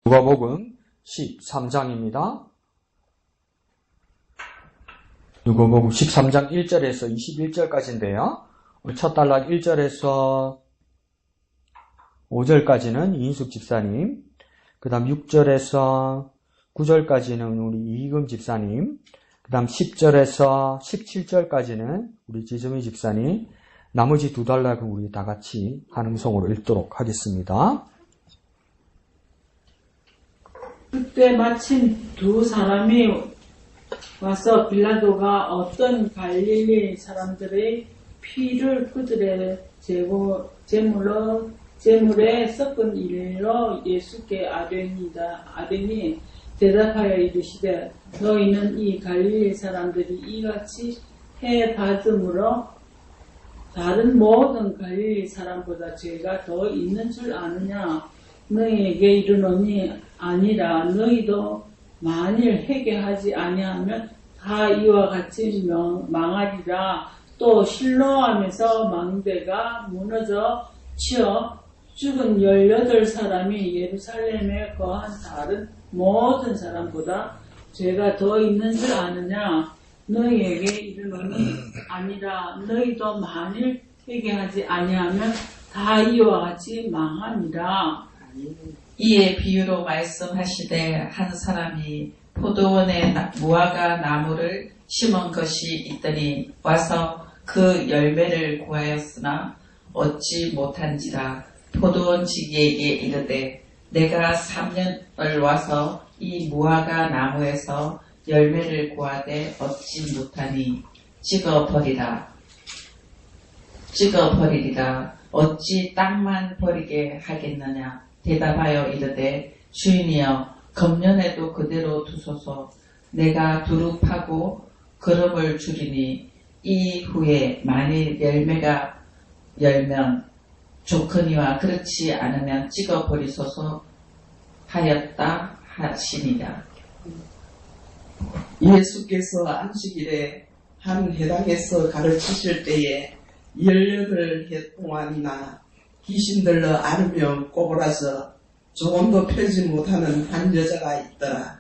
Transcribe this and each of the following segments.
누가복음 13장입니다. 누가복음 13장 1절에서 21절까지인데요. 첫 단락 1절에서 5절까지는 이인숙 집사님, 그 다음 6절에서 9절까지는 우리 이희금 집사님, 그 다음 10절에서 17절까지는 우리 지점희 집사님, 나머지 두 단락은 우리 다 같이 한 음성으로 읽도록 하겠습니다. 그때 마침 두 사람이 와서 빌라도가 어떤 갈릴리 사람들의 피를 그들의 제물에 섞은 일로 예수께 아뢰니 대답하여 이르시되 너희는 이 갈릴리 사람들이 이같이 해 받음으로 다른 모든 갈릴리 사람보다 죄가 더 있는 줄 아느냐? 너희에게 이르노니 아니라 너희도 만일 회개하지 아니하면 다 이와 같이 망하리라. 또 실로암에서 망대가 무너져 치어 죽은 18사람이 예루살렘에 거한 다른 모든 사람보다 죄가 더 있는 줄 아느냐? 너희에게 이르노니 아니라 너희도 만일 회개하지 아니하면 다 이와 같이 망하니라. 이에 비유로 말씀하시되 한 사람이 포도원에 무화과 나무를 심은 것이 있더니 와서 그 열매를 구하였으나 얻지 못한지라. 포도원 지기에게 이르되 내가 3년을 와서 이 무화과 나무에서 열매를 구하되 얻지 못하니 찍어버리리라. 어찌 땅만 버리게 하겠느냐. 대답하여 이르되 주인이여 금년에도 그대로 두소서. 내가 두루 파고 거름을 주리니 이후에 만일 열매가 열면 좋거니와 그렇지 않으면 찍어버리소서 하였다 하시니라. 예수께서 안식일에 한 회당에서 가르치실 때에 18해 동안이나 귀신들로 앓으며 꼬부라져 조금도 펴지 못하는 한 여자가 있더라.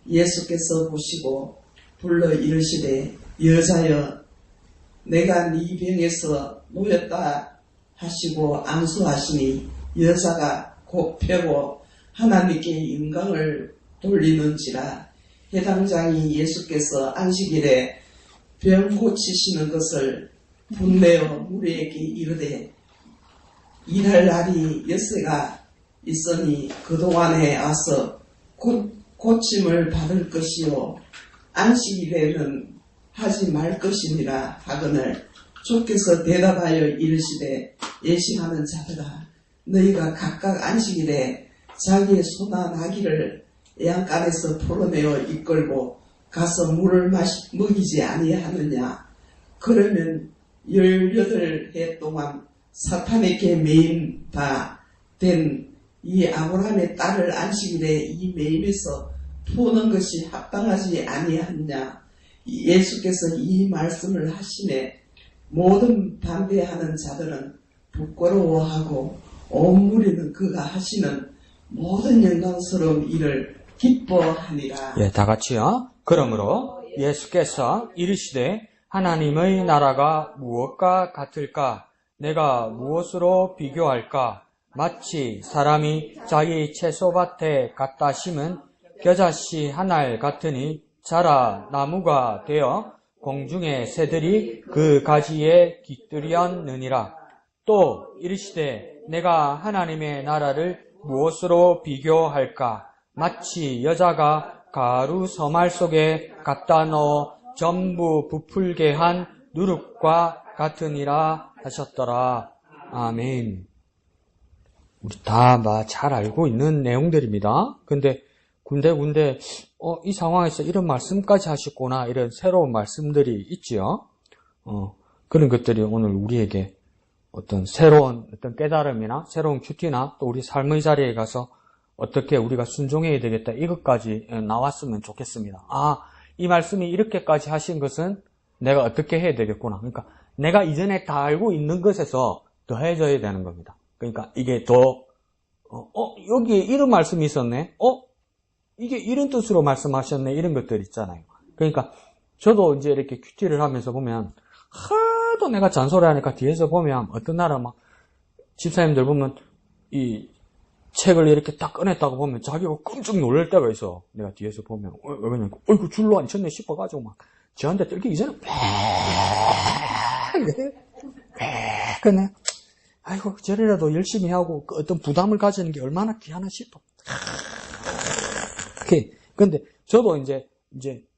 예수께서 보시고 불러 이르시되 여자여 내가 네 병에서 놓였다 하시고 안수하시니 여자가 곧 펴고 하나님께 영광을 돌리는지라. 회당장이 예수께서 안식일에 병 고치시는 것을 분내어 무리에게 이르되 일할 날이 6세가 있으니 그동안에 와서 고침을 받을 것이요 안식일에는 하지 말 것이니라 하거늘 주께서 대답하여 이르시되 예식하는 자들아 너희가 각각 안식일에 자기의 소나 나귀를 양간에서 풀어내어 이끌고 가서 물을 먹이지 아니하느냐. 그러면 18해 동안 사탄에게 매임 바 된 이 아브라함의 딸을 안식일에 이 매임에서 푸는 것이 합당하지 아니하느냐. 예수께서 이 말씀을 하시매 모든 반대하는 자들은 부끄러워하고 온 무리는 그가 하시는 모든 영광스러운 일을 기뻐하니라. 예, 다 같이요. 그러므로 예수께서 이르시되 하나님의 나라가 무엇과 같을까? 내가 무엇으로 비교할까? 마치 사람이 자기 채소밭에 갖다 심은 겨자씨 한 알 같으니 자라 나무가 되어 공중의 새들이 그 가지에 깃들였느니라. 또 이르시되 내가 하나님의 나라를 무엇으로 비교할까? 마치 여자가 가루 서말 속에 갖다 넣어 전부 부풀게 한 누룩과 같으니라 하셨더라. 아멘. 우리 다 잘 알고 있는 내용들입니다. 근데 군데 이 상황에서 이런 말씀까지 하셨구나, 이런 새로운 말씀들이 있지요. 그런 것들이 오늘 우리에게 어떤 새로운 어떤 깨달음이나 새로운 큐티나 또 우리 삶의 자리에 가서 어떻게 우리가 순종해야 되겠다, 이것까지 나왔으면 좋겠습니다. 이 말씀이 이렇게까지 하신 것은 내가 어떻게 해야 되겠구나. 그러니까 내가 이전에 다 알고 있는 것에서 더해져야 되는 겁니다. 그러니까 이게 더 여기에 이런 말씀이 있었네? 이게 이런 뜻으로 말씀하셨네? 이런 것들 있잖아요. 그러니까, 저도 이제 이렇게 큐티를 하면서 보면, 하도 내가 잔소리하니까 뒤에서 보면, 어떤 나라 막, 집사님들 보면, 이 책을 이렇게 딱 꺼냈다고 보면, 자기가 끔찍 놀랄 때가 있어. 내가 뒤에서 보면. 왜 그러냐니까, 어이구, 줄로 안 쳤네 싶어가지고 막, 저한테 뜰기 이전에, 이렇게, 그네. 아이고, 저래라도 열심히 하고, 그 어떤 부담을 가지는 게 얼마나 귀하나 싶어. 근데, 저도 이제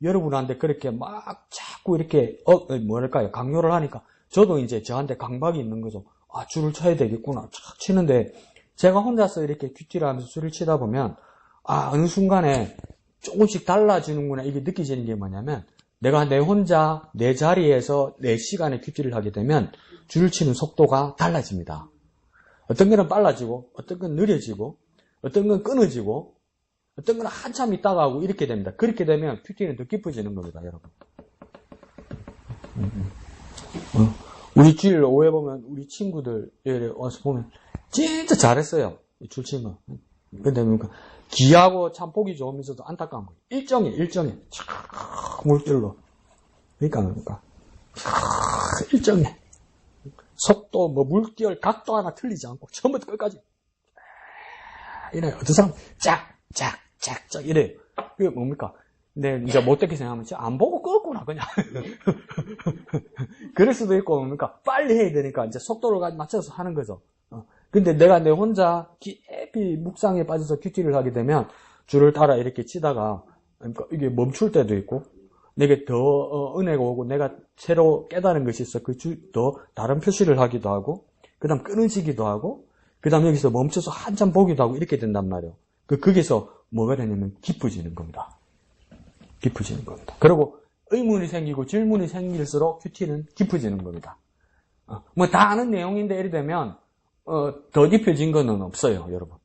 여러분한테 그렇게 막 자꾸 이렇게, 뭐랄까요, 강요를 하니까, 저도 이제 저한테 강박이 있는 거죠. 아, 줄을 쳐야 되겠구나. 착 치는데, 제가 혼자서 이렇게 큐티를 하면서 줄을 치다 보면, 어느 순간에 조금씩 달라지는구나, 이게 느껴지는 게 뭐냐면, 내가 내 혼자, 내 자리에서 내 시간에 큐티를 하게 되면, 줄을 치는 속도가 달라집니다. 어떤 거는 빨라지고, 어떤 건 느려지고, 어떤 건 끊어지고, 어떤 건 한참 있다가 하고 이렇게 됩니다. 그렇게 되면 큐티는 더 깊어지는 겁니다, 여러분. 우리 주일 오후에 보면 우리 친구들 와서 보면 진짜 잘했어요. 줄 치면. 근데 뭡니까? 기하고 참 보기 좋으면서도 안타까운 거예요. 일정해. 촥 물줄로. 그러니까 일정해. 속도, 물결, 각도 하나 틀리지 않고 처음부터 끝까지 이래요. 어떤 사람 짝 이래요. 그게 뭡니까? 근데 이제 못되게 생각하면 안 보고 껐구나 그냥. 그럴 수도 있고 뭡니까? 빨리 해야 되니까 이제 속도를 맞춰서 하는 거죠. 근데 내가 내 혼자 깊이 묵상에 빠져서 큐티를 하게 되면 줄을 따라 이렇게 치다가 그러니까 이게 멈출 때도 있고 내게 더 은혜가 오고 내가 새로 깨달은 것이 있어 그 더 다른 표시를 하기도 하고 그 다음 끊어지기도 하고 그 다음 여기서 멈춰서 한참 보기도 하고 이렇게 된단 말이에요. 거기서 뭐가 되냐면 깊어지는 겁니다. 깊어지는 겁니다. 그리고 의문이 생기고 질문이 생길수록 큐티는 깊어지는 겁니다. 뭐 다 아는 내용인데 예를 들면 더 깊어진 거는 없어요, 여러분.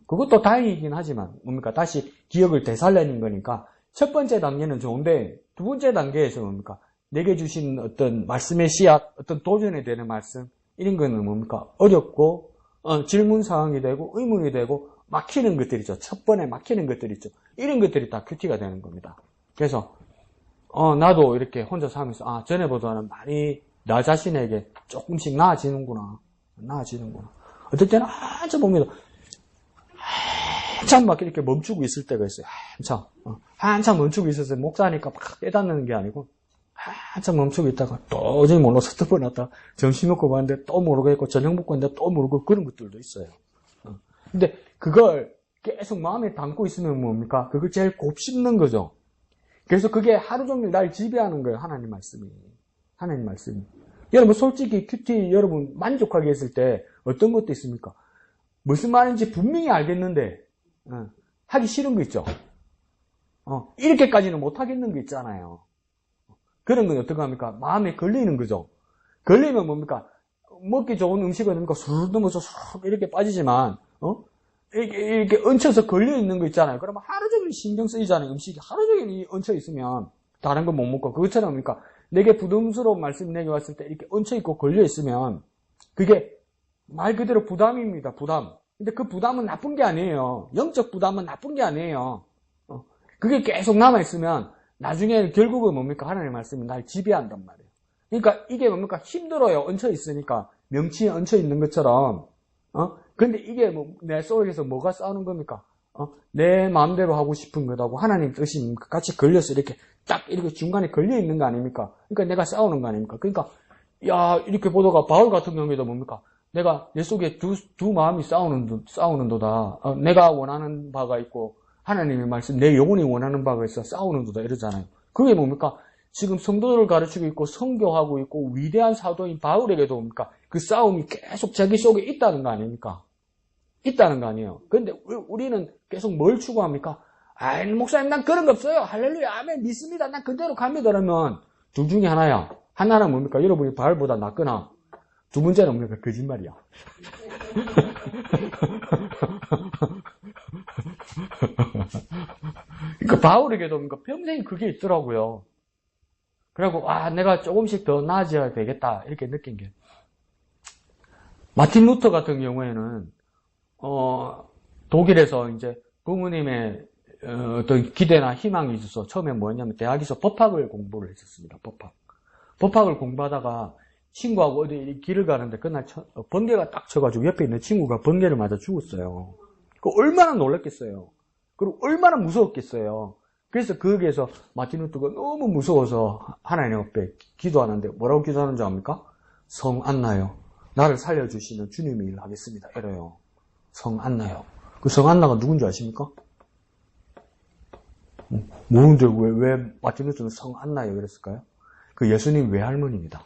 그것도 다행이긴 하지만 뭡니까? 다시 기억을 되살리는 거니까 첫 번째 단계는 좋은데 두 번째 단계에서 뭡니까? 내게 주신 어떤 말씀의 씨앗, 어떤 도전에 되는 말씀 이런 거는 뭡니까? 어렵고 질문 사항이 되고 의문이 되고 막히는 것들 있죠. 첫 번에 막히는 것들 있죠. 이런 것들이 다 큐티가 되는 겁니다. 그래서 나도 이렇게 혼자서 하면서 전에보다는 많이 나 자신에게 조금씩 나아지는구나. 어떨 때는 한참 봅니다. 한참 막 이렇게 멈추고 있을 때가 있어요. 한참 멈추고 있어서 목사니까 막 깨닫는 게 아니고 한참 멈추고 있다가 도저히 몰라서 덮어놨다 점심 먹고 봤는데 또 모르겠고 저녁 먹고 있는데 또 모르고 그런 것들도 있어요. 근데 그걸 계속 마음에 담고 있으면 뭡니까? 그걸 제일 곱씹는 거죠. 그래서 그게 하루 종일 날 지배하는 거예요. 하나님 말씀이. 여러분 솔직히 큐티 여러분 만족하게 했을 때 어떤 것도 있습니까? 무슨 말인지 분명히 알겠는데 하기 싫은 거 있죠. 이렇게까지는 못 하겠는 거 있잖아요. 그런 건 어떻게 합니까? 마음에 걸리는 거죠. 걸리면 뭡니까? 먹기 좋은 음식은 뭡니까? 수르르 넘어서 수르르 이렇게 빠지지만 이렇게 얹혀서 걸려 있는 거 있잖아요. 그러면 하루 종일 신경 쓰이잖아요. 음식이 하루 종일 얹혀 있으면 다른 건 못 먹고 그것처럼 뭡니까? 내게 부담스러운 말씀 내게 왔을 때 이렇게 얹혀 있고 걸려 있으면 그게 말 그대로 부담입니다. 부담. 근데 그 부담은 나쁜 게 아니에요. 영적 부담은 나쁜 게 아니에요. 그게 계속 남아있으면 나중에 결국은 뭡니까? 하나님의 말씀이 날 지배한단 말이에요. 그러니까 이게 뭡니까? 힘들어요. 얹혀 있으니까. 명치에 얹혀 있는 것처럼. 근데 이게 내 속에서 뭐가 싸우는 겁니까? 내 마음대로 하고 싶은 거다고 하나님 뜻이 같이 걸려서 이렇게 딱 이렇게 중간에 걸려 있는 거 아닙니까? 그러니까 내가 싸우는 거 아닙니까? 그러니까 이렇게 보다가 바울 같은 경우에도 뭡니까? 내가 내 속에 두 마음이 싸우는도다. 내가 원하는 바가 있고 하나님의 말씀, 내 영혼이 원하는 바가 있어 싸우는도다 이러잖아요. 그게 뭡니까? 지금 성도들을 가르치고 있고 선교하고 있고 위대한 사도인 바울에게도 뭡니까? 그 싸움이 계속 자기 속에 있다는 거 아닙니까? 있다는 거 아니에요. 그런데 우리는 계속 뭘 추구합니까? 목사님 난 그런 거 없어요. 할렐루야 아멘 믿습니다. 난 그대로 갑니다. 그러면 둘 중에 하나야. 하나는 뭡니까? 여러분이 바울보다 낫거나 두 번째는 뭡니까? 거짓말이야. 그러니까 바울에게도 뭡니까? 평생 그게 있더라고요. 그래갖고 내가 조금씩 더 나아져야 되겠다 이렇게 느낀 게 마틴 루터 같은 경우에는 독일에서 이제 부모님의 어떤 기대나 희망이 있어서 처음에 뭐였냐면 대학에서 법학을 공부를 했었습니다. 법학을 공부하다가 친구하고 어디 길을 가는데 그날 번개가 딱 쳐가지고 옆에 있는 친구가 번개를 맞아 죽었어요. 그 얼마나 놀랐겠어요. 그리고 얼마나 무서웠겠어요. 그래서 거기에서 마틴 루터가 너무 무서워서 하나님 앞에 기도하는데 뭐라고 기도하는 줄 압니까? 성 안나요. 나를 살려주시는 주님의 일을 하겠습니다. 이래요. 성 안나요. 그 성 안나가 누군지 아십니까? 모르는데 왜 마틴 루터는 성 안나요 그랬을까요? 그 예수님 외할머니입니다.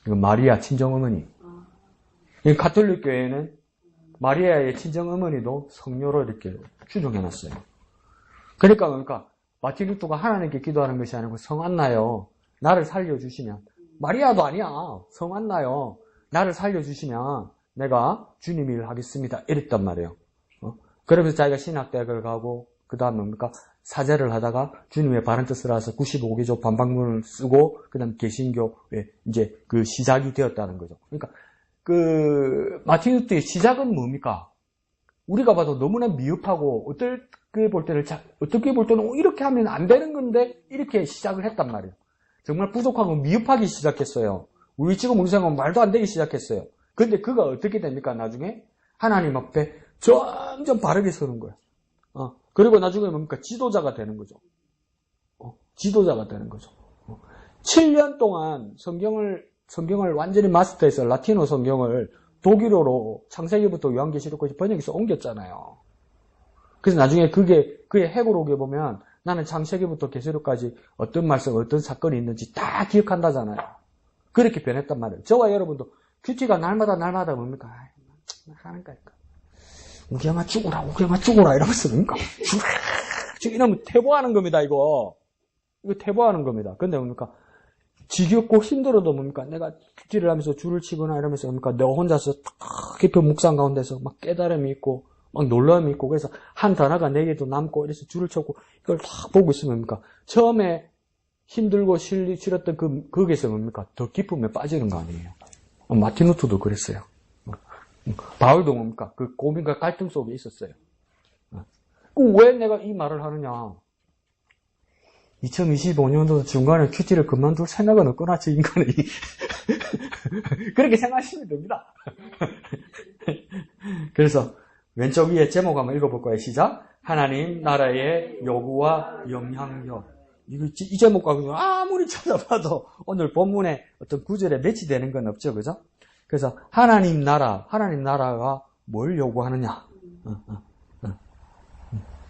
마리아 친정어머니. 가톨릭 교회는 마리아의 친정어머니도 성녀로 이렇게 추정해놨어요. 그러니까 마틴 루터가 하나님께 기도하는 것이 아니고 성 안나요. 나를 살려주시면 마리아도 아니야. 성 안나요. 나를 살려주시면 내가 주님 일을 하겠습니다. 이랬단 말이에요. 그러면서 자기가 신학대학을 가고 그 다음에 뭡니까? 사제를 하다가 주님의 바른 뜻을 알아서 95개조 반박문을 쓰고 그 다음 개신교의 이제 그 시작이 되었다는 거죠. 그러니까 그 마틴 루터의 시작은 뭡니까? 우리가 봐도 너무나 미흡하고 어떻게 볼 때는 이렇게 하면 안 되는 건데 이렇게 시작을 했단 말이에요. 정말 부족하고 미흡하게 시작했어요. 우리 생각은 말도 안 되게 시작했어요. 근데 그가 어떻게 됩니까? 나중에 하나님 앞에 점점 바르게 서는 거예요. 그리고 나중에 뭡니까? 지도자가 되는 거죠. 지도자가 되는 거죠. 7년 동안 성경을 완전히 마스터해서 라틴어 성경을 독일어로 창세기부터 요한계시록까지 번역해서 옮겼잖아요. 그래서 나중에 그게 그의 해고록에 보면 나는 창세기부터 계시록까지 어떤 말씀, 어떤 사건이 있는지 다 기억한다잖아요. 그렇게 변했단 말이에요. 저와 여러분도 큐티가 날마다 뭡니까? 하나님까. 우경아 죽어라 이러면서 뭡니까? 이러면 퇴보하는 겁니다, 이거 퇴보하는 겁니다. 근데 뭡니까? 지겹고 힘들어도 뭡니까? 내가 큐티를 하면서 줄을 치거나 이러면서 뭡니까? 내가 혼자서 깊은 묵상 가운데서 막 깨달음이 있고, 막 놀람이 있고, 그래서 한 단어가 내게도 남고, 이래서 줄을 쳤고, 이걸 딱 보고 있으면 뭡니까? 처음에 힘들고 싫었던 거기에서 뭡니까? 더 깊음에 빠지는 거 아니에요. 마틴 루터도 그랬어요. 바울도 뭡니까? 그 고민과 갈등 속에 있었어요. 왜 내가 이 말을 하느냐? 2025년도 중간에 큐티를 그만둘 생각은 없구나, 저 인간이. 그렇게 생각하시면 됩니다. 그래서 왼쪽 위에 제목 한번 읽어볼 거예요. 시작. 하나님 나라의 요구와 영향력. 이 제목과 아무리 찾아봐도 오늘 본문에 어떤 구절에 매치되는 건 없죠, 그죠? 그래서 하나님 나라가 뭘 요구하느냐?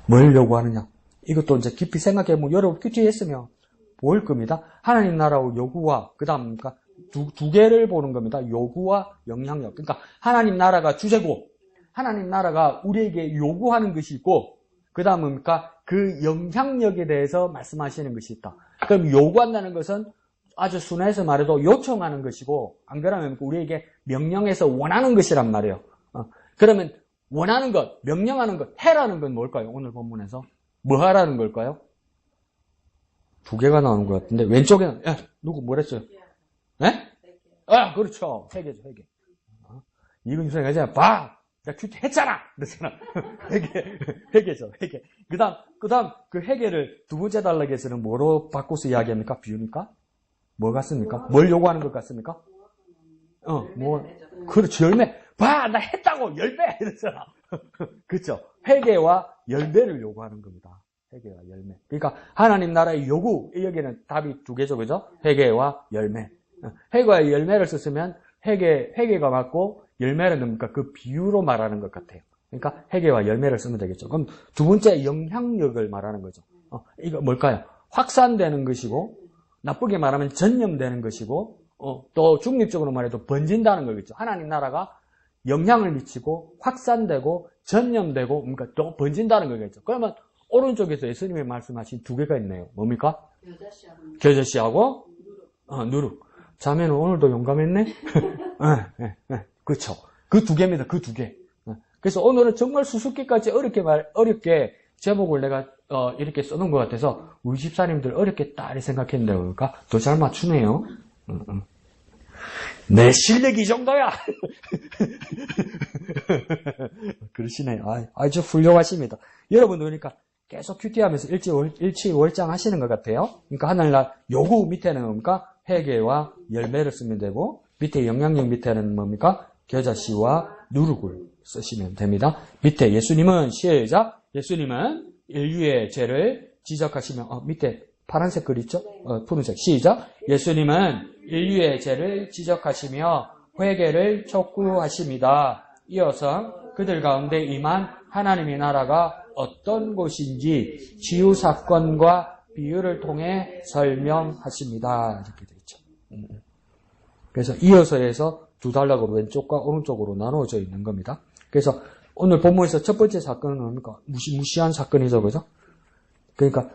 뭘 요구하느냐? 이것도 이제 깊이 생각해보면 여러분 큐티 했으면 보일 겁니다. 하나님 나라의 요구와 그 다음 두 개를 보는 겁니다. 요구와 영향력. 그러니까 하나님 나라가 주제고 하나님 나라가 우리에게 요구하는 것이 있고 그 다음은 뭡니까? 그 영향력에 대해서 말씀하시는 것이 있다. 그럼 요구한다는 것은 아주 순화해서 말해도 요청하는 것이고 안 그러면 우리에게 명령해서 원하는 것이란 말이에요. 그러면 원하는 것, 명령하는 것, 해라는 건 뭘까요? 오늘 본문에서 뭐 하라는 걸까요? 두 개가 나오는 것 같은데 왼쪽에는 누구 뭐랬어요? 네? 그렇죠. 회개죠, 회개. 이건 선생님 하잖아. 봐! 나 큐티 했잖아! 그랬잖아. 회개죠, 회개. 그 다음, 그 회개를 두 번째 단락에서는 뭐로 바꿔서 이야기합니까? 비유니까? 뭐 같습니까? 뭘 요구하는 것 같습니까? 그렇죠, 열매. 봐! 나 했다고! 10배! 이랬잖아. 그렇죠. 회개와 열매를 요구하는 겁니다. 회개와 열매. 그러니까 하나님 나라의 요구, 여기는 답이 두 개죠, 그죠? 회개와 열매. 회개와 열매를 썼으면 회개가 맞고 열매는 뭡니까? 그 비유로 말하는 것 같아요. 그러니까 회개와 열매를 쓰면 되겠죠. 그럼 두 번째 영향력을 말하는 거죠. 이거 뭘까요? 확산되는 것이고 나쁘게 말하면 전염되는 것이고 또 중립적으로 말해도 번진다는 거겠죠. 하나님 나라가 영향을 미치고 확산되고 전염되고 그러니까 또 번진다는 거겠죠. 그러면 오른쪽에서 예수님이 말씀하신 두 개가 있네요. 뭡니까? 겨자씨하고 누룩. 자매는 오늘도 용감했네? 그렇죠. 그 두 개입니다. 그 두 개. 그래서 오늘은 정말 수수께끼까지 어렵게 제목을 내가 이렇게 써놓은 것 같아서 우리 집사님들 어렵게 딱 생각했는데 그러니까 더 잘 맞추네요. 내 실력이 이 정도야. 그러시네요. 아주 훌륭하십니다. 여러분도 그러니까 계속 큐티하면서 일치월장 하시는 것 같아요. 그러니까 하늘날 요구 밑에는 뭡니까? 회개와 열매를 쓰면 되고, 밑에 영향력 밑에는 뭡니까? 겨자씨와 누룩을 쓰시면 됩니다. 밑에 예수님은 시작. 예수님은 인류의 죄를 지적하시며, 밑에 파란색 글 있죠? 푸른색. 시작. 예수님은 인류의 죄를 지적하시며 회개를 촉구하십니다. 이어서 그들 가운데 임한 하나님의 나라가 어떤 곳인지 치유 사건과 비유를 통해 설명하십니다. 이렇게 되어 있죠. 그래서 이어서에서 두 단락으로 왼쪽과 오른쪽으로 나누어져 있는 겁니다. 그래서 오늘 본문에서 첫 번째 사건은 뭡니까? 무시한 사건이죠, 그죠? 그러니까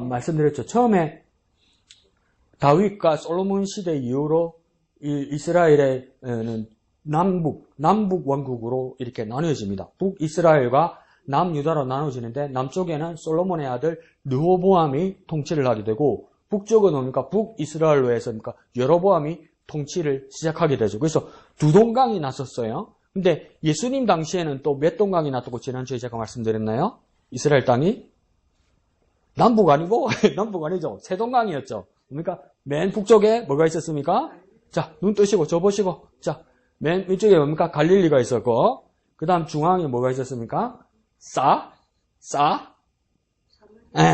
말씀드렸죠. 처음에 다윗과 솔로몬 시대 이후로 이스라엘에는 남북 왕국으로 이렇게 나뉘어집니다. 북이스라엘과 남유다로 나눠지는데 남쪽에는 솔로몬의 아들 르호보암이 통치를 하게 되고 북쪽은 뭡니까? 북이스라엘로 해서 여로보암이 통치를 시작하게 되죠. 그래서 두 동강이 났었어요. 근데 예수님 당시에는 또 몇 동강이 났다고 지난주에 제가 말씀드렸나요? 이스라엘 땅이 남북 아니고 남북 아니죠. 세 동강이었죠. 그러니까 맨 북쪽에 뭐가 있었습니까? 자, 눈 뜨시고 저 보시고 자, 맨 왼쪽에 뭡니까? 갈릴리가 있었고 그 다음 중앙에 뭐가 있었습니까?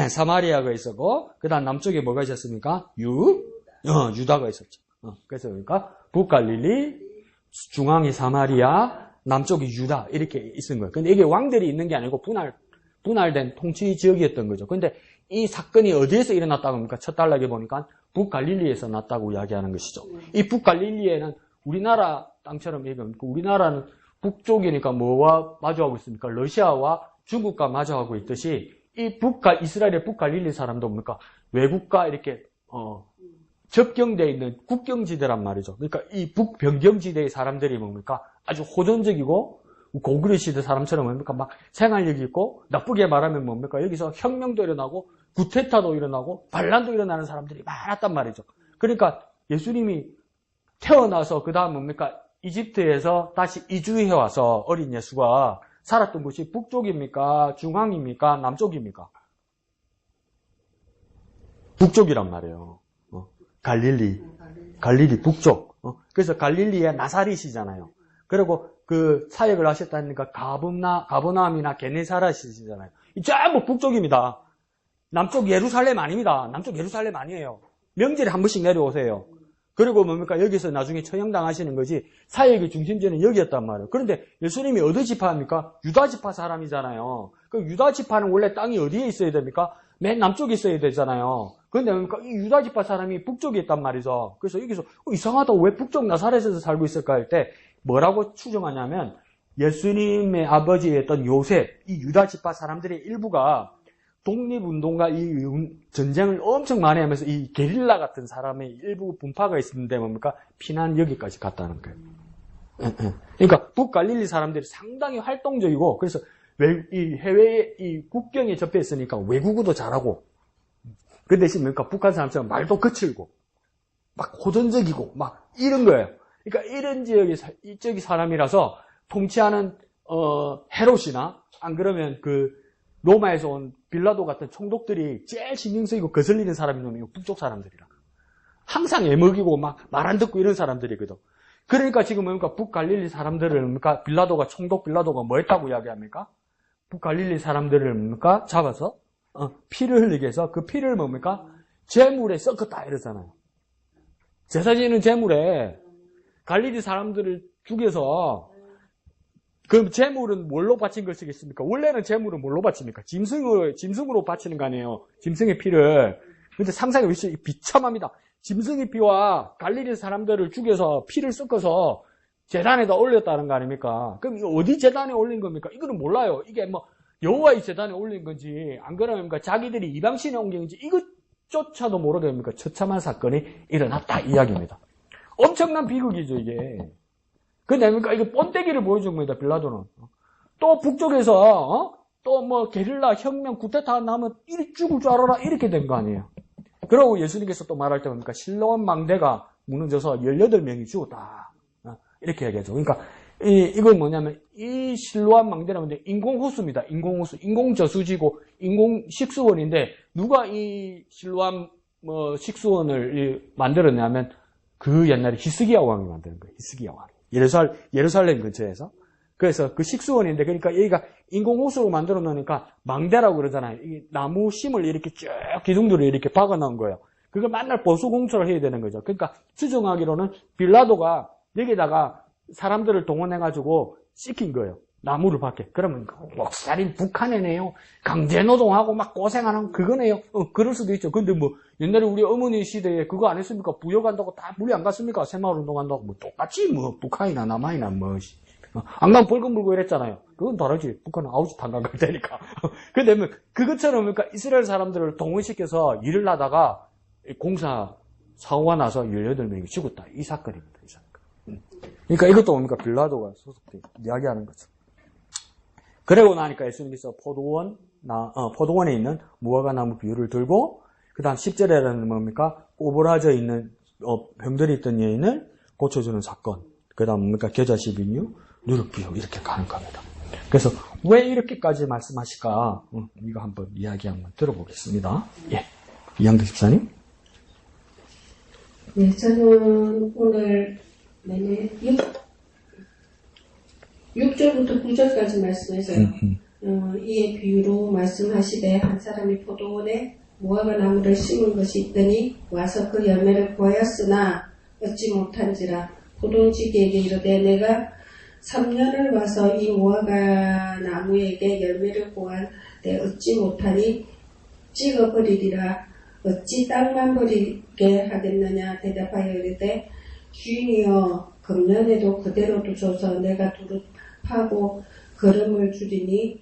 사마리아가 있었고 그 다음 남쪽에 뭐가 있었습니까? 유다가 있었죠. 그래서 그러니까 북갈릴리, 중앙이 사마리아, 남쪽이 유다 이렇게 있은 거예요. 근데 이게 왕들이 있는 게 아니고 분할된 통치 지역이었던 거죠. 근데 이 사건이 어디에서 일어났다고 합니까? 첫 단락에 보니까 북갈릴리에서 났다고 이야기하는 것이죠. 이 북갈릴리에는 우리나라 땅처럼 얘기하면 우리나라는 북쪽이니까 뭐와 마주하고 있습니까? 러시아와 중국과 마주하고 있듯이 이 이스라엘의 북갈릴리 사람도 뭡니까? 외국과 이렇게 접경되어 있는 국경지대란 말이죠. 그러니까 이 북변경지대의 사람들이 뭡니까? 아주 호전적이고 고구려 시대 사람처럼 뭡니까? 막 생활력이 있고 나쁘게 말하면 뭡니까? 여기서 혁명도 일어나고 구테타도 일어나고 반란도 일어나는 사람들이 많았단 말이죠. 그러니까 예수님이 태어나서 그 다음 뭡니까? 이집트에서 다시 이주해 와서 어린 예수가 살았던 곳이 북쪽입니까? 중앙입니까? 남쪽입니까? 북쪽이란 말이에요. 갈릴리 북쪽. 그래서 갈릴리의 나사릿이잖아요. 그리고 그 사역을 하셨다니까 가버나움이나 게네사렛이잖아요. 전부 북쪽입니다. 남쪽 예루살렘 아닙니다. 남쪽 예루살렘 아니에요. 명절에 한 번씩 내려오세요. 그리고 뭡니까? 여기서 나중에 처형당하시는 거지 사역의 중심지는 여기였단 말이에요. 그런데 예수님이 어디 지파입니까? 유다 지파 사람이잖아요. 그 유다 지파는 원래 땅이 어디에 있어야 됩니까? 맨 남쪽에 있어야 되잖아요. 그런데 뭡니까? 이 유다 지파 사람이 북쪽에 있단 말이죠. 그래서 여기서 이상하다. 왜 북쪽 나사렛에서 살고 있을까 할 때 뭐라고 추정하냐면 예수님의 아버지였던 요셉, 이 유다 지파 사람들의 일부가 독립운동과 이 전쟁을 엄청 많이 하면서 이 게릴라 같은 사람의 일부 분파가 있었는데 뭡니까? 피난 여기까지 갔다는 거예요. 그러니까 북갈릴리 사람들이 상당히 활동적이고 그래서 이 해외에 이 국경에 접해 있으니까 외국어도 잘하고 그 대신 뭡니까? 북한 사람처럼 말도 거칠고 막 호전적이고 막 이런 거예요. 그러니까 이런 지역의 사람이라서 통치하는 헤롯이나 안 그러면 그 로마에서 온 빌라도 같은 총독들이 제일 신경 쓰이고 거슬리는 사람이 놈이고 북쪽 사람들이라. 항상 애먹이고 막 말 안 듣고 이런 사람들이거든. 그러니까 지금 뭡니까? 북갈릴리 사람들을 뭡니까? 총독 빌라도가 뭐 했다고 이야기합니까? 북갈릴리 사람들을 뭡니까? 잡아서 피를 흘리게 해서 그 피를 뭡니까? 제물에 섞었다 이러잖아요. 제사 지는 제물에 갈릴리 사람들을 죽여서 그럼 제물은 뭘로 바친 것이겠습니까? 원래는 제물은 뭘로 바칩니까? 짐승으로 바치는 거 아니에요. 짐승의 피를. 근데 상상이 비참합니다. 짐승의 피와 갈릴리 사람들을 죽여서 피를 섞어서 제단에다 올렸다는 거 아닙니까? 그럼 이거 어디 제단에 올린 겁니까? 이거는 몰라요. 이게 뭐 여호와의 제단에 올린 건지 안 그러면 자기들이 이방신에 옮긴 건지 이것조차도 모르게 합니까? 처참한 사건이 일어났다 이 이야기입니다. 엄청난 비극이죠 이게. 근데 그러니까 이거 번데기를 보여준 겁니다. 빌라도는. 또 북쪽에서 또 뭐 게릴라 혁명 구테타 나면 이리 죽을 줄 알아라 이렇게 된 거 아니에요. 그러고 예수님께서 또 말할 때 뭡니까? 실로암 망대가 무너져서 18명이 죽었다. 이렇게 얘기하죠. 그러니까 이건 뭐냐면 이 실로암 망대라는 게 인공호수입니다. 인공호수, 인공저수지고 인공식수원인데 누가 이 실로암 식수원을 만들었냐면 그 옛날에 히스기야 왕이 만드는 거예요. 히스기야 왕. 예루살렘 근처에서. 그래서 그 식수원인데, 그러니까 여기가 인공호수로 만들어 놓으니까 망대라고 그러잖아요. 이 나무 심을 이렇게 쭉 기둥들을 이렇게 박아 놓은 거예요. 그걸 맨날 보수공사를 해야 되는 거죠. 그러니까 추정하기로는 빌라도가 여기다가 사람들을 동원해가지고 시킨 거예요. 나무를 박게. 그러면 목살인 북한이네요. 강제노동하고 막 고생하는 그거네요. 그럴 수도 있죠. 근데 뭐 옛날에 우리 어머니 시대에 그거 안 했습니까? 부여간다고 다 물리 안 갔습니까? 새마을 운동한다고 뭐 똑같이 뭐 북한이나 남한이나 뭐 안 가면 벌금 물고 이랬잖아요. 그건 다르지. 북한은 아우지 탄강 갈 테니까. 근데 뭐 그것처럼 그러니까 이스라엘 사람들을 동원시켜서 일을 하다가 공사 사고가 나서 18명이 죽었다. 이 사건입니다. 이 사건. 그러니까 이것도 뭡니까? 빌라도가 소속돼 이야기하는 거죠. 그러고 나니까 예수님께서 포도원에 있는 무화과 나무 비유를 들고 그 다음 10절에는 뭡니까? 오버라져 있는 병들이 있던 여인을 고쳐주는 사건. 그 다음 뭡니까? 겨자 12류 누룩비유 이렇게 가는 겁니다. 그래서 왜 이렇게까지 말씀하실까? 이거 한번 이야기 한번 들어보겠습니다. 예, 이양도 집사님. 네, 저는 오늘 6절부터 9절까지 말씀해서요. 이의 비유로 말씀하시되 한 사람이 포도원에 무화과 나무를 심은 것이 있더니 와서 그 열매를 보았으나 얻지 못한지라. 포도원지기에게 이르되 내가 3년을 와서 이 무화과 나무에게 열매를 보았되 얻지 못하니 찍어버리리라. 어찌 땅만 버리게 하겠느냐. 대답하여 이르되 주인이여 금년에도 그대로 두소서. 내가 두루 파고 거름을 줄이니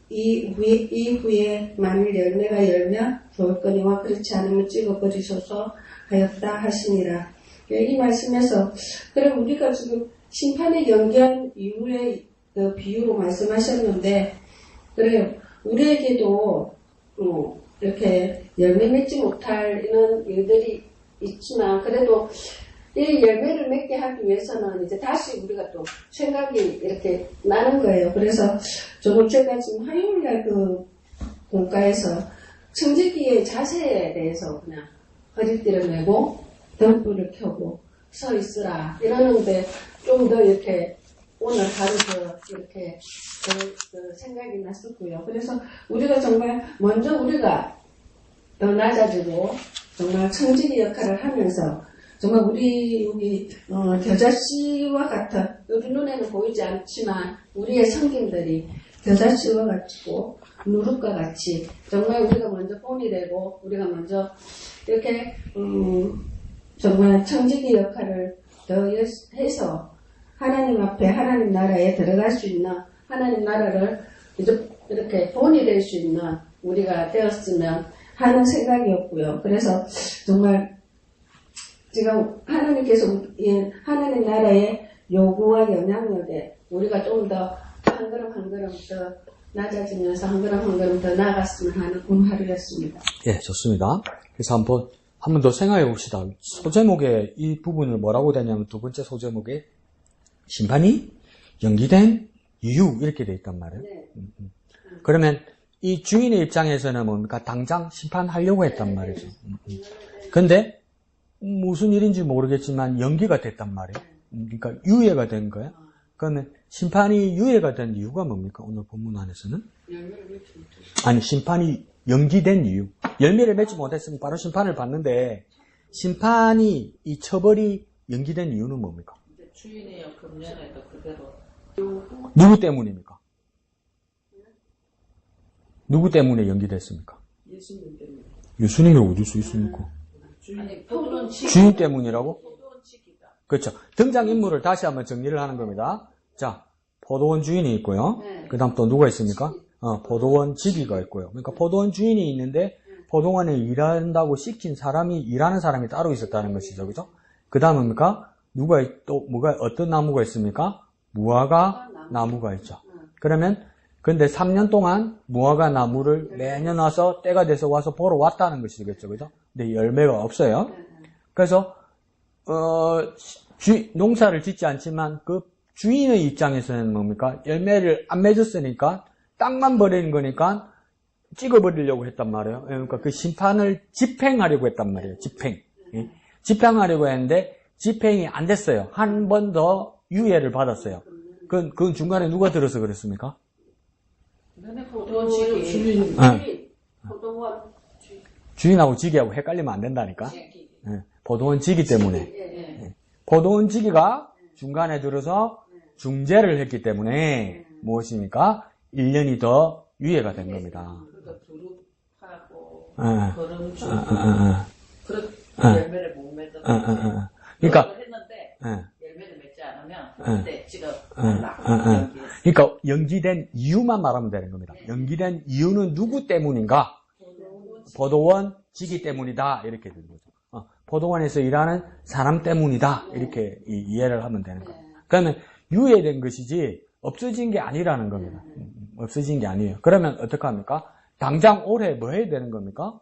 이후에 만일 열매가 열면 좋을거니와 그렇지 않으면 찍어버리소서 하였다 하시니라. 이 말씀에서 그럼 우리가 지금 심판에 연기한 이후에 그 비유로 말씀하셨는데 그래요. 우리에게도 이렇게 열매 맺지 못할 이런 일들이 있지만 그래도 이 열매를 맺게 하기 위해서는 이제 다시 우리가 또 생각이 이렇게 나는 거예요. 그래서 제가 지금 화요일날 그 공과에서 청지기의 자세에 대해서 그냥 허리띠를 메고 등불을 켜고 서 있으라 이러는데 좀 더 이렇게 오늘 하루 더 이렇게 생각이 났었고요. 그래서 우리가 정말 먼저 우리가 더 낮아지고 정말 청지기 역할을 하면서 정말 우리 겨자씨와 같은 우리 눈에는 보이지 않지만 우리의 성김들이 겨자씨와 같고 누룩과 같이 정말 우리가 먼저 본이 되고 우리가 먼저 이렇게 정말 청지기 역할을 더 해서 하나님 앞에 하나님 나라에 들어갈 수 있는 하나님 나라를 이렇게 본이 될 수 있는 우리가 되었으면 하는 생각이었고요. 그래서 정말 지금 하나님께서 하나님 나라의 요구와 영향력에 우리가 좀 더 한 걸음 한 걸음 더 낮아지면서 한 걸음 더 나아갔으면 하는 하루였습니다. 예, 좋습니다. 그래서 한 번 더 생각해 봅시다. 소제목에 이 부분을 뭐라고 되냐면 두 번째 소제목에 심판이 연기된 이유 이렇게 돼 있단 말이에요. 네. 그러면 이 주인의 입장에서는 뭡니까? 당장 심판하려고 했단 말이죠. 근데 무슨 일인지 모르겠지만 연기가 됐단 말이에요. 그러니까 유예가 된 거예요. 그러면 심판이 유예가 된 이유가 뭡니까? 오늘 본문 안에서는? 아니, 심판이 연기된 이유. 열매를 맺지 못했으면 바로 심판을 받는데 심판이 이 처벌이 연기된 이유는 뭡니까? 주인이여 금년에도 그대로. 누구 때문입니까? 누구 때문에 연기됐습니까? 예수님 때문에. 예수님이 어디 수 있습니까? 주인 때문이라고? 그렇죠. 등장인물을 다시 한번 정리를 하는 겁니다. 자, 포도원 주인이 있고요. 그 다음 또 누가 있습니까? 포도원 지기가 있고요. 그러니까 포도원 주인이 있는데 포도원에 일한다고 시킨 사람이, 일하는 사람이 따로 있었다는 것이죠. 그죠? 그 다음 뭡니까? 어떤 나무가 있습니까? 무화과 나무가 있죠. 그러면, 근데 3년 동안 무화과 나무를 매년 와서 때가 돼서 와서 보러 왔다는 것이겠죠. 그죠? 근데 열매가 없어요. 그래서, 농사를 짓지 않지만 그 주인의 입장에서는 뭡니까? 열매를 안 맺었으니까 땅만 버리는 거니까 찍어버리려고 했단 말이에요. 그러니까 그 심판을 집행하려고 했단 말이에요. 집행. 집행하려고 했는데 집행이 안 됐어요. 한 번 더 유예를 받았어요. 그건 중간에 누가 들어서 그랬습니까? 주인하고 지기하고 헷갈리면 안 된다니까. 포도원 지기 때문에. 포도원 지기가 중간에 들어서 중재를 했기 때문에 무엇입니까? 1년이 더 유예가 된 겁니다. 그러니까 두릅하고 거름주고 그렇게 열매를 못 맺어서 그러니까 했는데 열매를 맺지 않으면 그때 찍어 그러니까 연기된 이유만 말하면 되는 겁니다. 연기된 이유는 누구 때문인가? 포도원 지기 때문이다 이렇게 되는 거죠. 포도원에서 일하는 사람 때문이다 이렇게 이해를 하면 되는 거예요. 그러면 유예된 것이지 없어진 게 아니라는 겁니다. 없어진 게 아니에요. 그러면 어떻게 합니까? 당장 올해 뭐 해야 되는 겁니까?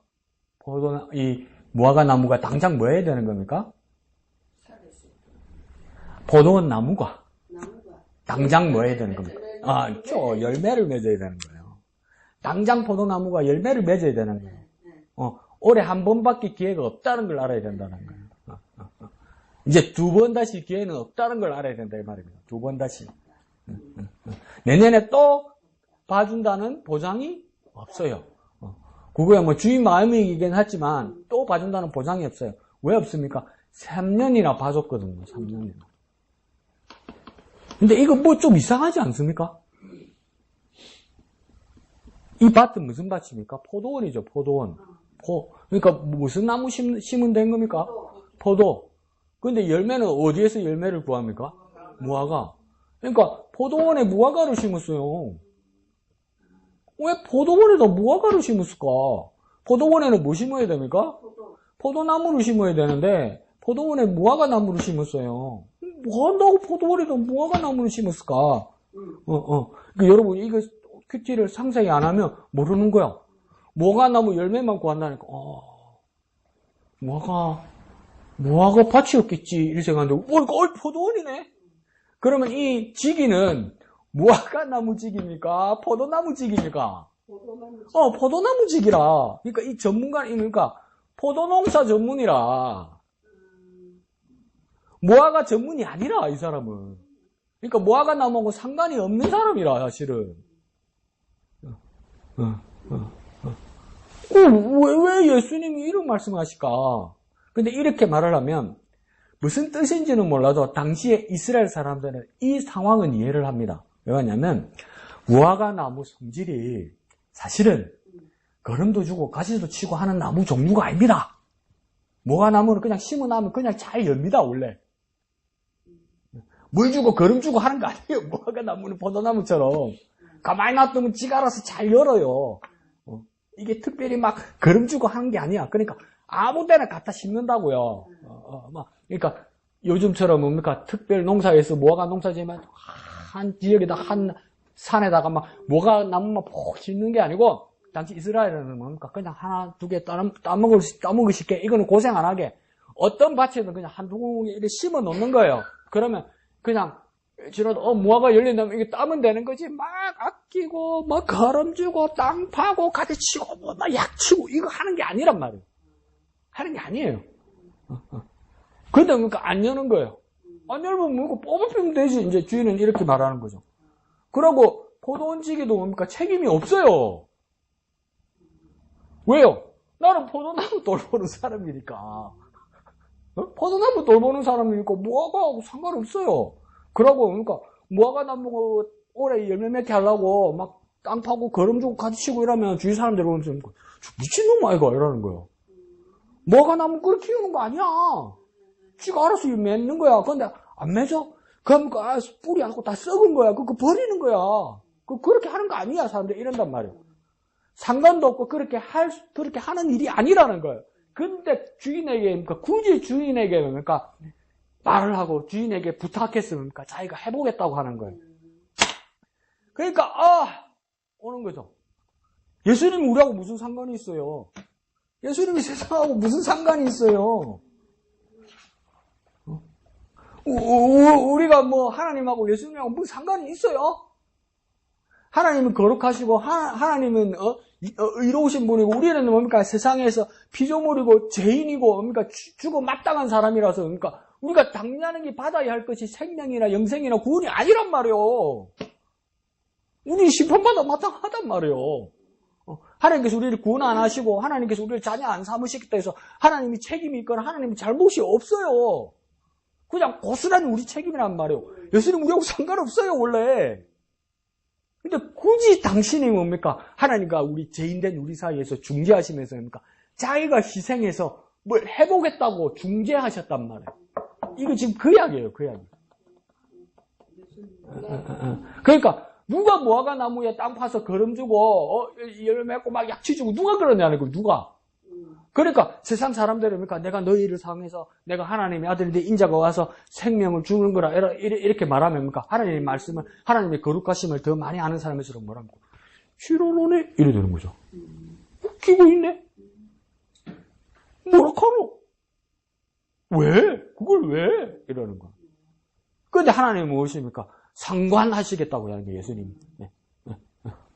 이 무화과 나무가 당장 뭐 해야 되는 겁니까? 포도원 나무가 당장 뭐 해야 되는 겁니까? 열매를 맺어야 되는 거예요. 당장 포도나무가 열매를 맺어야 되는 거예요. 올해 한 번밖에 기회가 없다는 걸 알아야 된다는 거예요. 이제 두 번 다시 기회는 없다는 걸 알아야 된다 이 말입니다. 두 번 다시. 내년에 또 봐준다는 보장이 없어요. 그거야 뭐 주인 마음이긴 하지만 또 봐준다는 보장이 없어요. 왜 없습니까? 3년이나 봐줬거든요. 3년이나. 근데 이거 뭐 좀 이상하지 않습니까? 이 밭은 무슨 밭입니까? 포도원이죠. 포도원. 그러니까 무슨 나무 심으면 된 겁니까? 포도. 근데 열매는 어디에서 열매를 구합니까? 무화과. 그러니까 포도원에 무화과를 심었어요. 왜 포도원에다 무화과를 심었을까? 포도원에는 뭐 심어야 됩니까? 포도나무를 심어야 되는데 포도원에 무화과 나무를 심었어요. 뭐 한다고 포도원에다 무화과 나무를 심었을까? 그러니까 여러분 이거 큐티를 상세히 안 하면 모르는 거야. 무화과 나무 열매만 구한다니까. 무화과 밭이었겠지 이렇게 생각하는데 포도원이네. 그러면 이 지기는 무화과 나무 지기입니까? 포도나무 지기입니까? 포도나무 지기라. 그러니까 이 전문가는 그러니까 포도농사 전문이라. 무화과 전문이 아니라 이 사람은. 그러니까 무화과 나무하고 상관이 없는 사람이라 사실은. 왜 예수님이 이런 말씀하실까? 근데 이렇게 말을 하면 무슨 뜻인지는 몰라도 당시에 이스라엘 사람들은 이 상황은 이해를 합니다. 왜 그러냐면 무화과 나무 성질이 사실은 거름도 주고 가지도 치고 하는 나무 종류가 아닙니다. 무화과 나무는 그냥 심어놓으면 그냥 잘 엽니다. 원래 물 주고 거름 주고 하는 거 아니에요. 무화과 나무는 포도나무처럼 가만히 놔두면 지가 알아서 잘 열어요. 이게 특별히 막 거름 주고 하는 게 아니야. 그러니까 아무 데나 갖다 심는다고요. 그러니까 요즘처럼 뭡니까? 특별 농사에서 무화과 농사 지으면 한 지역에다 한 산에다가 막 무화과 나무만 폭 심는 게 아니고 당시 이스라엘은 뭡니까? 그냥 하나 두 개 따먹을 수 있게 이거는 고생 안 하게 어떤 밭에는 그냥 한두 공에 이렇게 심어 놓는 거예요. 그러면 그냥 지나도 무화과 열린다면 이게 따면 되는 거지. 막 아끼고 막 거름 주고 땅 파고 가지 치고 뭐 막 약 치고 이거 하는 게 아니란 말이에요. 하는 게 아니에요. 그러다 보니까 안 여는 거예요. 안 열면 뭐고 뽑아피면 되지. 이제 주인은 이렇게 말하는 거죠. 그러고 포도원 지기도 뭡니까? 책임이 없어요. 왜요? 나는 포도나무 돌보는 사람이니까. 포도나무 돌보는 사람이니까 무화과하고 상관없어요. 그러고 그러니까 무화과 나무가 올해 열매 맺게 하려고 막 땅 파고 거름 주고 가지 치고 이러면 주위 사람들이 보면서 미친놈 아이가 이러는 거예요. 무화과 나무 그렇게 키우는 거 아니야. 지가 알아서 맺는 거야. 근데 안 맺어? 그럼 뿌리 안고 다 썩은 거야. 그거 버리는 거야. 그렇게 하는 거 아니야. 사람들이 이런단 말이에요. 상관도 없고 그렇게 하는 일이 아니라는 거예요. 근데 주인에게 굳이 주인에게 말을 하고 주인에게 부탁했으면 자기가 해보겠다고 하는 거예요. 그러니까 오는 거죠. 예수님이 우리하고 무슨 상관이 있어요? 예수님이 세상하고 무슨 상관이 있어요? 우리가 뭐 하나님하고 예수님하고 뭐 상관이 있어요? 하나님은 거룩하시고 하나님은 의로우신 분이고 우리는 뭡니까? 세상에서 피조물이고 죄인이고 뭡니까? 죽어 마땅한 사람이라서 그러니까 우리가 당연히 받아야 할 것이 생명이나 영생이나 구원이 아니란 말이에요. 우리 심판받아 마땅하단 말이에요. 하나님께서 우리를 구원 안 하시고 하나님께서 우리를 자녀 안 삼으시겠다 해서 하나님이 책임이 있거나 하나님이 잘못이 없어요. 그냥 고스란히 우리 책임이란 말이에요. 예수님 우리하고 상관없어요 원래. 근데 굳이 당신이 뭡니까? 하나님과 우리 죄인된 우리 사이에서 중재하시면서 뭡니까? 자기가 희생해서 뭘 해보겠다고 중재하셨단 말이에요. 이거 지금 그 이야기예요, 그 이야기. 그러니까 누가 무화과 나무에 땅 파서 거름 주고 열 맺고 막 약치 주고 누가 그러냐는 거예요, 누가. 그러니까 세상 사람들은 뭡니까? 내가 너희를 사랑해서 내가 하나님의 아들인데 인자가 와서 생명을 주는 거라 이렇게 말하면 뭡니까? 하나님의 말씀을 하나님의 거룩하심을 더 많이 아는 사람일수록 뭐랍니까? 싫어하네? 이래 되는 거죠. 웃기고 있네? 뭐라카노? 왜? 그걸 왜? 이러는 거야. 그런데 하나님은 무엇입니까? 상관하시겠다고 하는 거예요, 예수님. 네.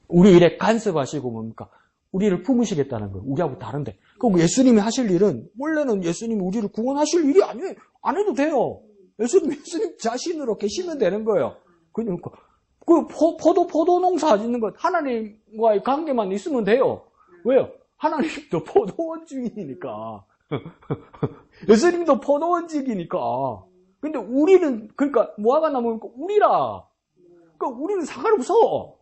우리 일에 간섭하시고 뭡니까? 우리를 품으시겠다는 거예요. 우리하고 다른데. 그럼 예수님이 하실 일은 원래는 예수님이 우리를 구원하실 일이 아니에요. 안 해도 돼요. 예수님 자신으로 계시면 되는 거예요. 그러니까 그 포도 농사 짓는 것 하나님과의 관계만 있으면 돼요. 왜요? 하나님도 포도원 주인이니까. 예수님도 포도원직이니까. 근데 우리는 그러니까 무화과 나무니까 우리라. 그러니까 우리는 상관없어.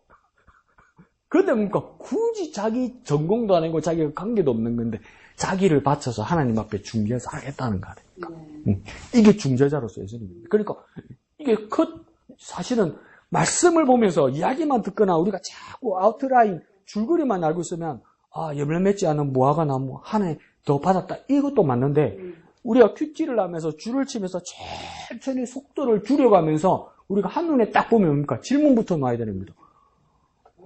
그런데 뭡니까? 굳이 자기 전공도 아니고 자기가 관계도 없는 건데 자기를 바쳐서 하나님 앞에 중재해서 하겠다는 거 아닙니까? 이게 중재자로서 예수님입니다. 그러니까 이게 사실은 말씀을 보면서 이야기만 듣거나 우리가 자꾸 아웃라인 줄거리만 알고 있으면 열매 맺지 않은 무화과 나무 한 해 더 받았다. 이것도 맞는데 우리가 큐티를 하면서 줄을 치면서 천천히 속도를 줄여가면서 우리가 한눈에 딱 보면 뭡니까? 질문부터 나와야 됩니다.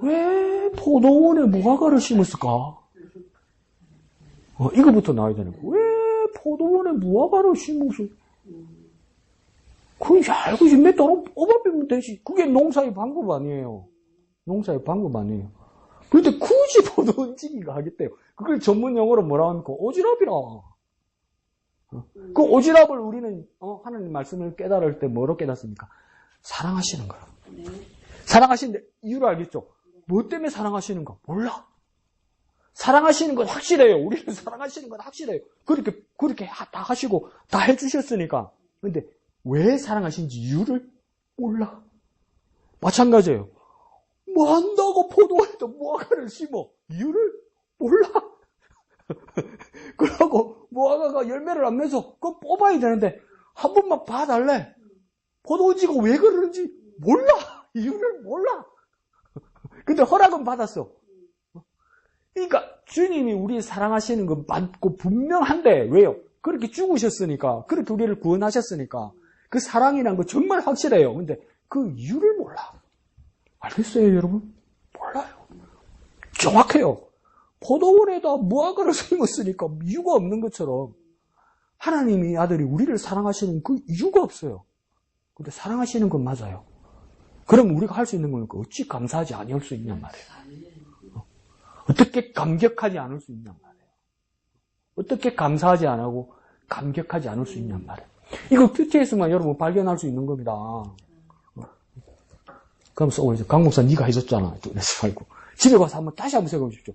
왜 포도원에 무화과를 심었을까? 이거부터 나와야 되는 거예요. 왜 포도원에 무화과를 심어서? 그건 알고 있으면 몇 달은 뽑아보면 되지. 그게 농사의 방법 아니에요. 농사의 방법 아니에요. 그런데 굳이 포도원지기가 하겠대요. 그걸 전문 용어로 뭐라 합니까? 오지랖이라. 그 오지랖을 우리는 하나님 말씀을 깨달을 때 뭐로 깨닫습니까? 사랑하시는 거예요. 사랑하시는데 이유를 알겠죠? 뭐 때문에 사랑하시는가? 몰라. 사랑하시는 건 확실해요. 우리는 사랑하시는 건 확실해요. 그렇게 다 하시고 다 해주셨으니까. 근데 왜 사랑하시는지 이유를 몰라. 마찬가지예요. 뭐 한다고 포도원에도 무화과를 심어? 이유를 몰라. 그러고 무화과가 열매를 안 맺어. 그거 뽑아야 되는데 한 번만 봐달래. 포도원지가 왜 그러는지 몰라. 이유를 몰라. 근데 허락은 받았어. 그러니까 주님이 우리 사랑하시는 건 많고 분명한데 왜요? 그렇게 죽으셨으니까, 그렇게 우리를 구원하셨으니까 그 사랑이란 거 정말 확실해요. 근데 그 이유를 몰라. 알겠어요, 여러분? 몰라요. 정확해요. 포도원에다 무화과를 심었으니까 이유가 없는 것처럼 하나님이 아들이 우리를 사랑하시는 그 이유가 없어요. 근데 사랑하시는 건 맞아요. 그럼 우리가 할 수 있는 거니까 어찌 감사하지 않을 수 있냔 말이에요. 어떻게 감격하지 않을 수 있냔 말이에요. 어떻게 감사하지 안 하고 감격하지 않을 수 있냔 말이에요. 이거 큐티에서만 여러분 발견할 수 있는 겁니다. 그럼 이제 강 목사 네가 해줬잖아. 그래서 말고 집에 가서 다시 한번 생각해 주십시오.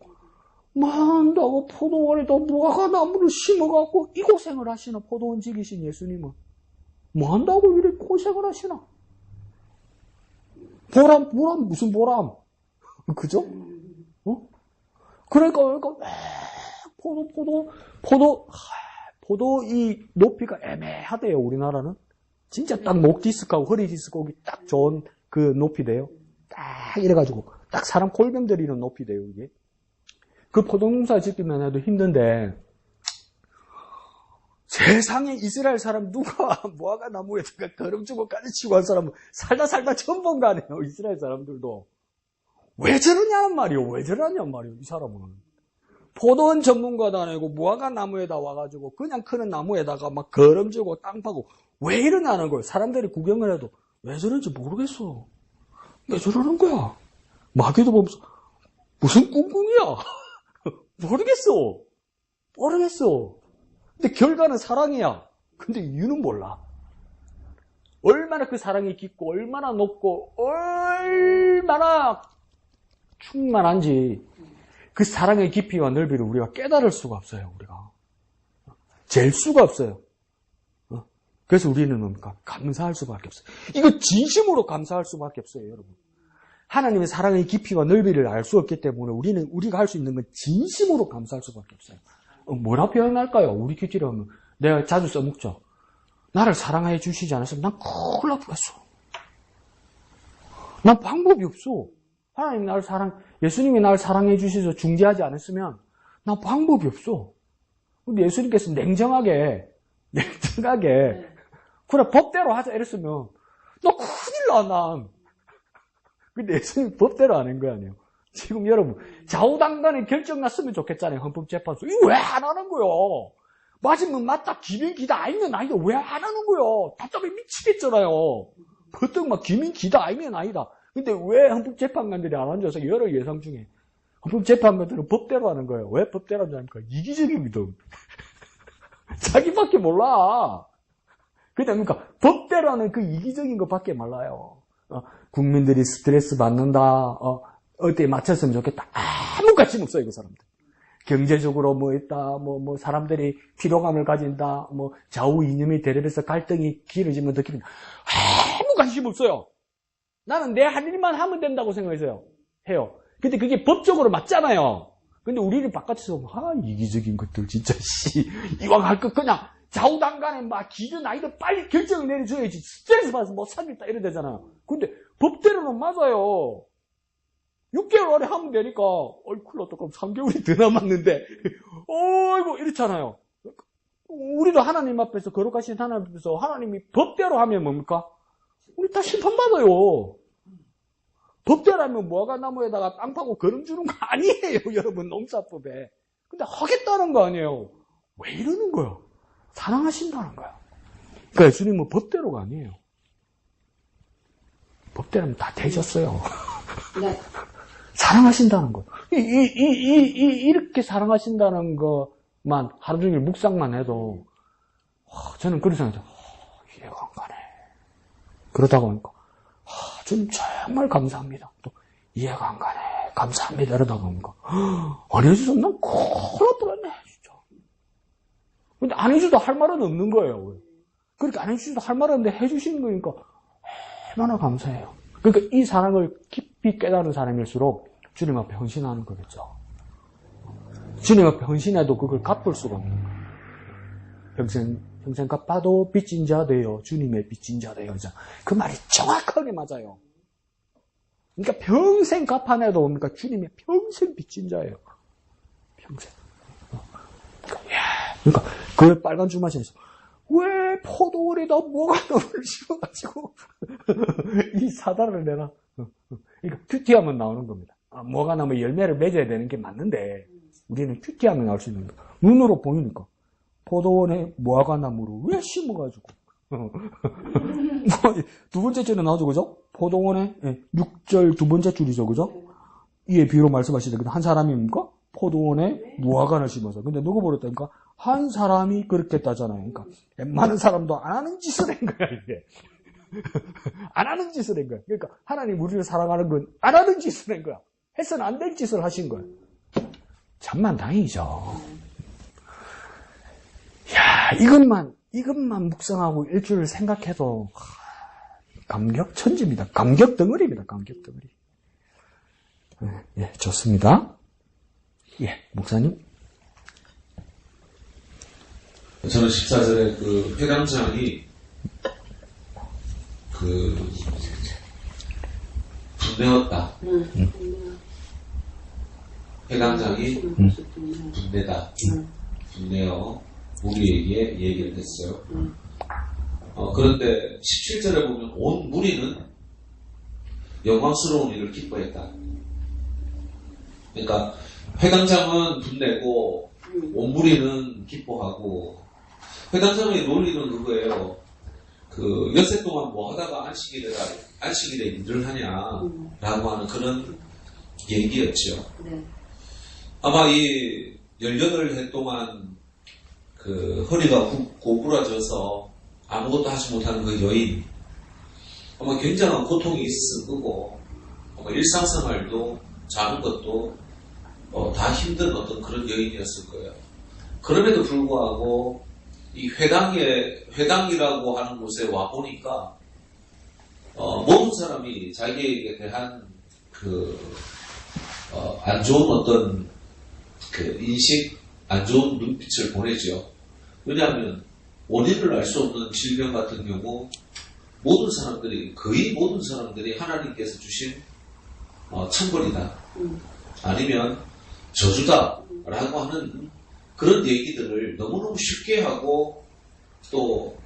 뭐 한다고 포도원에다 무화과 나무를 심어갖고 이 고생을 하시나? 포도원 지기신 예수님은 뭐 한다고 이렇게 고생을 하시나? 보람 무슨 보람? 그죠? 그러니까 포도 이 높이가 애매하대요. 우리나라는 진짜 딱 목 디스크하고 허리 디스크 딱 좋은 그 높이 돼요. 딱 이래가지고 딱 사람 골병 들이는 높이 돼요. 이게 그 포도농사 짓기만 해도 힘든데 세상에 이스라엘 사람 누가 무화과 나무에다가 거름 주고 까지치고 한 사람은 살다 처음 본 거 아니에요. 이스라엘 사람들도 왜 저러냐는 말이에요. 왜 저러냐는 말이에요. 이 사람은 포도원 전문가도 아니고 무화과 나무에다 와가지고 그냥 크는 나무에다가 막 거름 주고 땅 파고 왜 일어나는 거예요? 사람들이 구경을 해도 왜 저런지 모르겠어. 왜 저러는 거야? 마귀도 보면서 무슨 꿍꿍이야? 모르겠어. 근데 결과는 사랑이야. 근데 이유는 몰라. 얼마나 그 사랑이 깊고 얼마나 높고 얼마나 충만한지 그 사랑의 깊이와 넓이를 우리가 깨달을 수가 없어요. 우리가 잴 수가 없어요. 그래서 우리는 뭡니까? 감사할 수밖에 없어요. 이거 진심으로 감사할 수밖에 없어요, 여러분. 하나님의 사랑의 깊이와 넓이를 알 수 없기 때문에 우리가 할 수 있는 건 진심으로 감사할 수밖에 없어요. 뭐라 표현할까요? 우리 규칙에 하면 내가 자주 써먹죠. 나를 사랑해 주시지 않았으면 난 큰일 날 뻔했어. 난 방법이 없어. 예수님이 나를 사랑해 주셔서 중재하지 않았으면 난 방법이 없어. 근데 예수님께서 냉정하게 그래 법대로 하자 이랬으면 나 큰일 난. 근데 예수님 법대로 하는 거 아니에요. 지금 여러분 좌우당간에 결정 났으면 좋겠잖아요. 헌법재판소. 이거 왜 안 하는 거요? 맞으면 맞다, 기면 기다, 아니면 아니다. 왜 안 하는 거요? 답답해 미치겠잖아요. 버뜩 막 기면 기다, 아니면 아니다. 근데 왜 헌법재판관들이 안 앉아서 여러 예상 중에 헌법재판관들은 법대로 하는 거예요. 왜 법대로 하냐니까 이기적이거든. 자기밖에 몰라. 그러니까 법대로 하는 그 이기적인 것밖에 몰라요. 국민들이 스트레스 받는다. 어디에 맞췄으면 좋겠다. 아무 관심 없어요, 그 사람들. 경제적으로 뭐 있다, 사람들이 피로감을 가진다, 좌우 이념이 대립해서 갈등이 길어지면 더 길어진다. 아무 관심 없어요. 나는 내 할 일만 하면 된다고 생각해서요. 해요. 근데 그게 법적으로 맞잖아요. 근데 우리는 바깥에서, 이기적인 것들, 진짜, 이왕 할 것 그냥 좌우당간에 막 기든 아이든 빨리 결정을 내려줘야지. 스트레스 받아서 못 살겠다, 이래 되잖아요. 근데 법대로는 맞아요. 6개월 안에 하면 되니까, 큰일 났다. 그럼 3개월이 더 남았는데, 어이구, 이렇잖아요. 우리도 하나님 앞에서, 거룩하신 하나님 앞에서 하나님이 법대로 하면 뭡니까? 우리 다 심판받아요. 법대로 하면 무화과나무에다가 땅 파고 거름 주는 거 아니에요, 여러분, 농사법에. 근데 하겠다는 거 아니에요. 왜 이러는 거예요? 사랑하신다는 거야. 그러니까 예수님은 법대로가 아니에요. 법대로는 다 되셨어요. 네. 사랑하신다는 거. 이렇게 사랑하신다는 것만 하루 종일 묵상만 해도 저는 그런 생각이 들어요. 이해가 안 가네. 그러다가 보니까 좀 정말 감사합니다. 또 이해가 안 가네. 감사합니다. 이러다가 보니까 안 해주셔서 난 큰일 뻔했네. 진짜. 근데 안 해주셔도 할 말은 없는 거예요. 그러니까 안 해주셔도 할 말은 없는데 해주시는 거니까 얼마나 감사해요. 그러니까 이 사랑을 깊이 깨달은 사람일수록 주님 앞에 헌신하는 거겠죠. 주님 앞에 헌신해도 그걸 갚을 수가 없는 거예요. 평생 갚아도 빚진 자 되어 주님의 빚진 자 되어. 그 말이 정확하게 맞아요. 그러니까 평생 갚아내도 뭡니까? 주님의 평생 빚진 자예요. 평생. 그러니까 그 빨간 주마시에서 왜 포도원에다 모가나무를 심어가지고 이 사다를 내라. 그러니까 큐티하면 나오는 겁니다. 모가나무 열매를 맺어야 되는 게 맞는데 우리는 큐티하면 나올 수 있는 거예요. 눈으로 보이니까 포도원에 무화과나무를 왜 심어가지고 두 번째 줄에 나오죠, 그죠? 포도원에 6절 두 번째 줄이죠, 그죠? 이에 비로 말씀하시죠. 한 사람입니까? 포도원에 무화과를 심어서. 근데 누구 버렸다니까? 한 사람이 그렇게 했다잖아요. 그러니까 많은 사람도 안 하는 짓을 한 거야, 이게. 안 하는 짓을 한 거야. 그러니까 하나님 우리를 사랑하는 건 안 하는 짓을 한 거야. 해서는 안 될 짓을 하신 거야. 참만 다행이죠. 야, 이것만 묵상하고 일주일 생각해도 감격 천지입니다. 감격 덩어리입니다. 감격 덩어리. 예, 좋습니다. 예, 목사님. 저는 14절에 그 회당장이 분내었다. 회당장이 분내다. 분내어 우리에게 얘기를 했어요. 그런데 17절에 보면 온 무리는 영광스러운 일을 기뻐했다. 그러니까 회당장은 분내고 온 무리는 기뻐하고 회당장의 논리는 그거예요. 그 엿새 동안 뭐 하다가 안식일에 일을 하냐라고 하는 그런 얘기였죠. 네. 아마 이 18해 동안 그 허리가 고부라져서 아무것도 하지 못하는 그 여인, 아마 굉장한 고통이 있었을 거고, 아마 일상생활도 자는 것도 다 힘든 어떤 그런 여인이었을 거예요. 그럼에도 불구하고 이 회당이라고 하는 곳에 와 보니까 모든 사람이 자기에게 대한 안 좋은 어떤 그 인식, 안 좋은 눈빛을 보내죠. 왜냐하면 원인을 알 수 없는 질병 같은 경우 거의 모든 사람들이 하나님께서 주신 천벌이다. 아니면 저주다라고 하는 그런 얘기들을 너무너무 쉽게 하고 또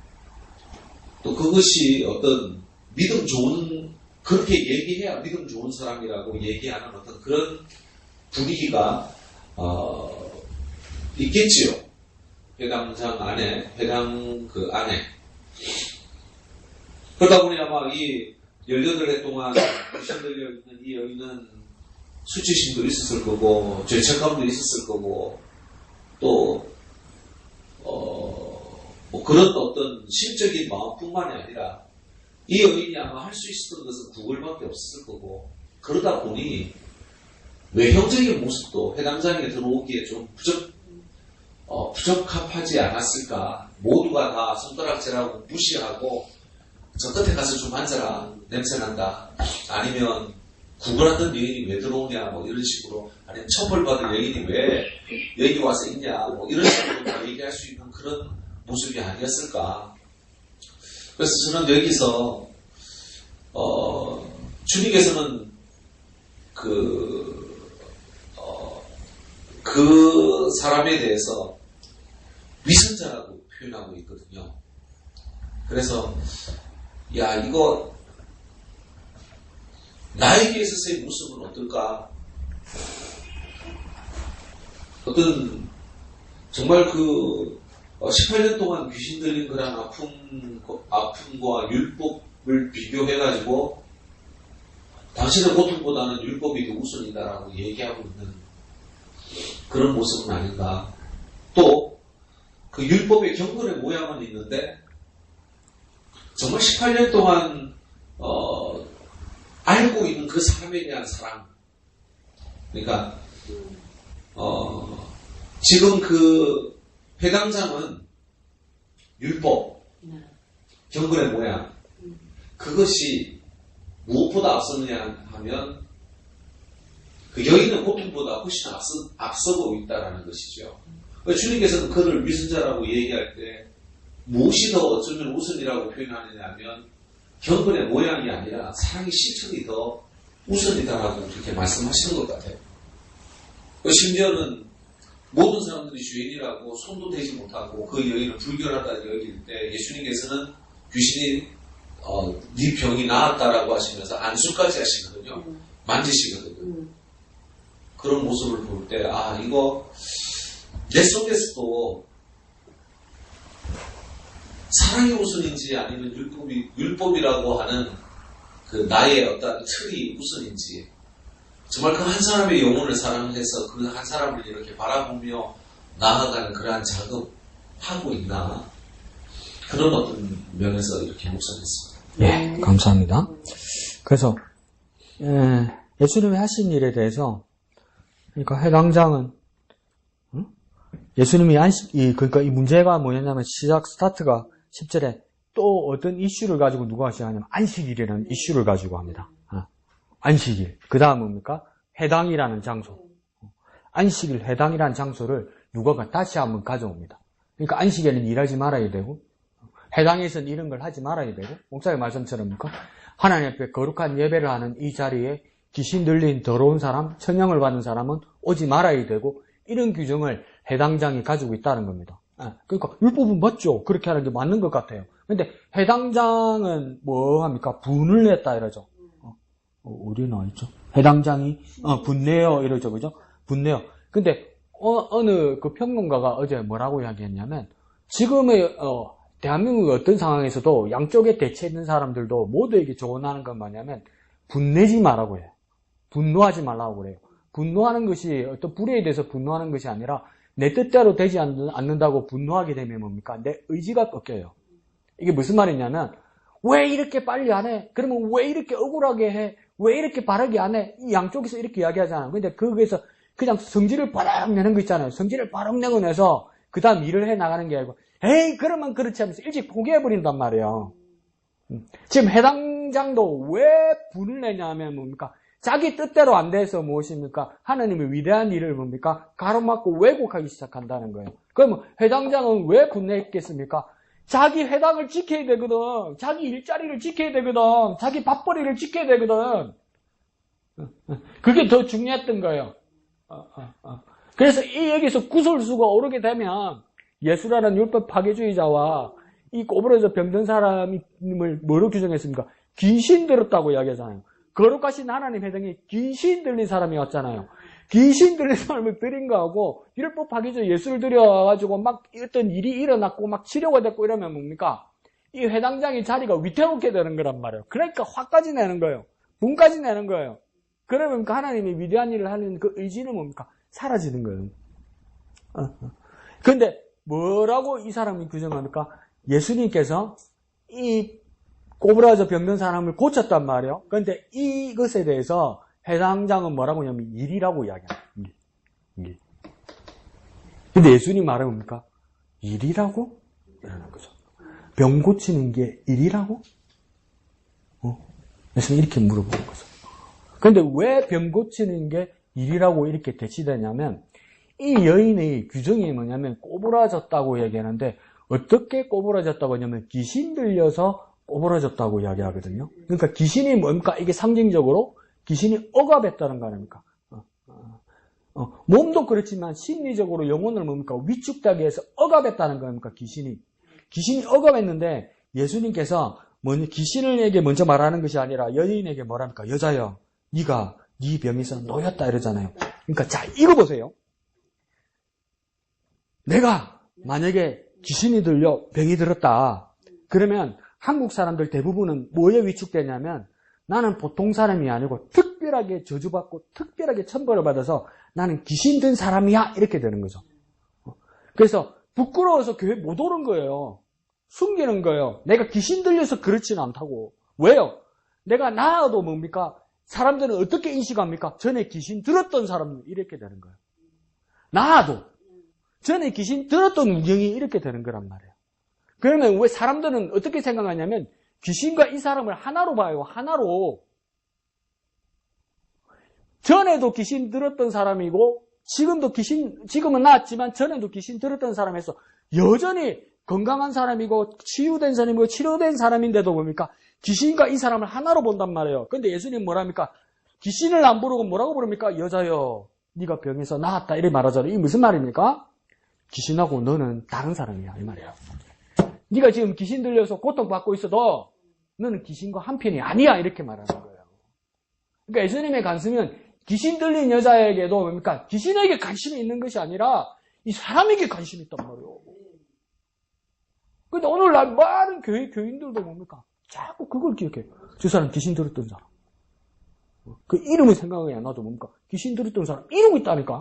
그것이 어떤 믿음 좋은, 그렇게 얘기해야 믿음 좋은 사람이라고 얘기하는 어떤 그런 분위기가 있겠지요. 회당장 안에, 회당 그 안에. 그러다 보니 아마 이 18해 동안 귀신 들려 있는 이 여인은 수치심도 있었을 거고, 죄책감도 있었을 거고, 또, 뭐 그런 어떤 심적인 마음뿐만이 아니라, 이 여인이 아마 할 수 있었던 것은 구걸밖에 없었을 거고, 그러다 보니, 외형적인 모습도 회당장에 들어오기에 좀 부적합하지 않았을까. 모두가 다 손가락질하고 무시하고, 저 끝에 가서 좀 앉아라. 냄새난다. 아니면, 구걸하던 여인이 왜 들어오냐, 뭐 이런 식으로. 아니면 처벌받은 여인이 왜 여기 와서 있냐, 뭐 이런 식으로 얘기할 수 있는 그런 모습이 아니었을까. 그래서 저는 여기서, 주님께서는 그 사람에 대해서 위선자라고 표현하고 있거든요. 그래서, 야, 이거, 나에게 있어서의 모습은 어떨까? 어떤, 정말 18년 동안 귀신 들린 그런 아픔과 율법을 비교해가지고, 당신의 고통보다는 율법이 더 우선이다라고 얘기하고 있는 그런 모습은 아닌가. 또, 그 율법의 경건의 모양은 있는데, 정말 18년 동안, 알고 있는 그 사람에 대한 사랑. 그러니까, 지금 그 회당장은 율법, 경건의 모양, 그것이 무엇보다 앞서느냐 하면 그 여인의 고통보다 훨씬 앞서고 있다는 것이죠. 주님께서는 그를 위선자라고 얘기할 때 무엇이 더 어쩌면 우선이라고 표현하느냐 하면 경건의 모양이 아니라 사랑의 실천이 더 우선이다라고 그렇게 말씀하시는 것 같아요. 심지어는 모든 사람들이 죄인이라고 손도 대지 못하고 그 여인을 불결하다는 여길 때 예수님께서는 귀신이 네 병이 나았다라고 하시면서 안수까지 하시거든요. 만지시거든요. 그런 모습을 볼 때 이거 내 속에서도 사랑이 우선인지 아니면 율법이라고 하는 그 나의 어떤 틀이 우선인지 정말 그 한 사람의 영혼을 사랑해서 그 한 사람을 이렇게 바라보며 나아가는 그러한 작업하고 있나 그런 어떤 면에서 이렇게 묵상했습니다. 예, 감사합니다. 그래서 예수님이 하신 일에 대해서 그러니까 회당장은 예수님이 그러니까 이 문제가 뭐냐면 스타트가 10절에 또 어떤 이슈를 가지고 누가 시작하냐면 안식일이라는 이슈를 가지고 합니다. 안식일. 그 다음 뭡니까? 회당이라는 장소. 안식일, 회당이라는 장소를 누가가 다시 한번 가져옵니다. 그러니까 안식일에는 일하지 말아야 되고 회당에서는 이런 걸 하지 말아야 되고 목사의 말씀처럼 하나님 앞에 거룩한 예배를 하는 이 자리에 귀신 들린 더러운 사람, 천형을 받은 사람은 오지 말아야 되고 이런 규정을 회당장이 가지고 있다는 겁니다. 그러니까 율법은 맞죠. 그렇게 하는 게 맞는 것 같아요. 근데 회당장은 뭐 합니까? 분을 냈다 이러죠. 어디에 나와있죠? 회당장이 분내요 이러죠. 그죠? 분내요. 근데 어느 그 평론가가 어제 뭐라고 이야기했냐면 지금의 대한민국의 어떤 상황에서도 양쪽에 대치해 있는 사람들도 모두에게 조언하는 건 뭐냐면 분내지 말라고 해요. 분노하지 말라고 그래요. 분노하는 것이 어떤 불의에 대해서 분노하는 것이 아니라 내 뜻대로 되지 않는다고 분노하게 되면 뭡니까? 내 의지가 꺾여요. 이게 무슨 말이냐면 왜 이렇게 빨리 안 해? 그러면 왜 이렇게 억울하게 해? 왜 이렇게 바르게 안 해? 이 양쪽에서 이렇게 이야기하잖아요. 근데 거기에서 그냥 성질을 바락 내는 거 있잖아요. 성질을 바락 내고 내서 그 다음 일을 해 나가는 게 아니고 에이 그러면 그렇지 하면서 일찍 포기해버린단 말이에요. 지금 해당장도 왜 분을 내냐면 뭡니까? 자기 뜻대로 안 돼서 무엇입니까? 하나님의 위대한 일을 뭡니까? 가로막고 왜곡하기 시작한다는 거예요. 그러면 회당장은 왜 분내했겠습니까? 자기 회당을 지켜야 되거든. 자기 일자리를 지켜야 되거든. 자기 밥벌이를 지켜야 되거든. 그게 더 중요했던 거예요. 그래서 여기서 구설수가 오르게 되면 예수라는 율법 파괴주의자와 이 꼬부러져 병든 사람을 뭐로 규정했습니까? 귀신 들었다고 이야기하잖아요. 거룩하신 하나님 회당에 귀신 들린 사람이 왔잖아요. 귀신 들린 사람을 들인 거하고 율법 파괴주의 예수를 들여가지고 막 어떤 일이 일어났고 막 치료가 됐고 이러면 뭡니까? 이 회당장의 자리가 위태롭게 되는 거란 말이에요. 그러니까 화까지 내는 거예요. 분까지 내는 거예요. 그러면 그 하나님이 위대한 일을 하는 그 의지는 뭡니까? 사라지는 거예요. 그런데 뭐라고 이 사람이 규정합니까? 예수님께서 이 꼬부라져 병든 사람을 고쳤단 말이에요. 그런데 이것에 대해서 회당장은 뭐라고 하냐면 일이라고 이야기합니다. 일. 근데 예수님 말은 뭡니까? 일이라고? 이러는 거죠. 병 고치는 게 일이라고? 예수님 이렇게 물어보는 거죠. 그런데 왜 병 고치는 게 일이라고 이렇게 대치되냐면 이 여인의 규정이 뭐냐면 꼬부라졌다고 얘기하는데 어떻게 꼬부라졌다고 하냐면 귀신 들려서 꼬부라졌다고 이야기하거든요. 그러니까 귀신이 뭡니까? 이게 상징적으로 귀신이 억압했다는 거 아닙니까? 몸도 그렇지만 심리적으로 영혼을 뭡니까? 위축되게 해서 억압했다는 겁니까? 귀신이 억압했는데 예수님께서 귀신에게 먼저 말하는 것이 아니라 여인에게 뭐랍니까? 여자여, 네가 네 병에서 놓였다 이러잖아요. 그러니까 자, 이거 보세요. 내가 만약에 귀신이 들려 병이 들었다. 그러면 한국 사람들 대부분은 뭐에 위축되냐면 나는 보통 사람이 아니고 특별하게 저주받고 특별하게 천벌을 받아서 나는 귀신 든 사람이야 이렇게 되는 거죠. 그래서 부끄러워서 교회 못 오는 거예요. 숨기는 거예요. 내가 귀신 들려서 그렇지는 않다고. 왜요? 내가 나아도 뭡니까? 사람들은 어떻게 인식합니까? 전에 귀신 들었던 사람 이렇게 되는 거예요. 나아도 전에 귀신 들었던 우경이 이렇게 되는 거란 말이에요. 그러면 왜 사람들은 어떻게 생각하냐면 귀신과 이 사람을 하나로 봐요. 하나로. 전에도 귀신 들었던 사람이고 지금은 나았지만 전에도 귀신 들었던 사람에서 여전히 건강한 사람이고 치유된 사람이고 치료된 사람인데도 뭡니까? 귀신과 이 사람을 하나로 본단 말이에요. 근데 예수님 뭐랍니까? 귀신을 안 부르고 뭐라고 부릅니까? 여자여, 네가 병에서 나았다 이렇게 말하잖아요. 이게 무슨 말입니까? 귀신하고 너는 다른 사람이야 이 말이에요. 네가 지금 귀신 들려서 고통받고 있어도 너는 귀신과 한편이 아니야 이렇게 말하는 거예요. 그러니까 예수님의 관심은 귀신 들린 여자에게도 뭡니까? 귀신에게 관심이 있는 것이 아니라 이 사람에게 관심이 있단 말이에요. 근데 오늘날 많은 교인들도 뭡니까? 자꾸 그걸 기억해요. 저 사람 귀신 들었던 사람. 그 이름을 생각이 안 나도 뭡니까? 귀신 들었던 사람 이름이 있다니까.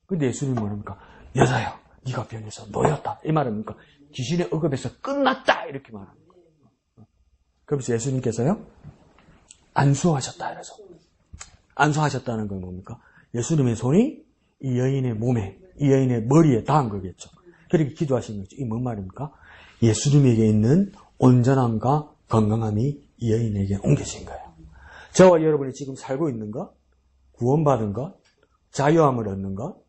근데 예수님은 뭐랍니까? 여자여, 네가 병에서 놓였다. 이 말입니까? 귀신의 억압에서 끝났다. 이렇게 말하는 거예요. 그래서 예수님께서요, 안수하셨다. 이래서. 안수하셨다는 건 뭡니까? 예수님의 손이 이 여인의 몸에, 이 여인의 머리에 닿은 거겠죠. 그렇게 기도하신 거죠. 이게 뭔 말입니까? 예수님에게 있는 온전함과 건강함이 이 여인에게 옮겨진 거예요. 저와 여러분이 지금 살고 있는 것, 구원받은 것, 자유함을 얻는 것,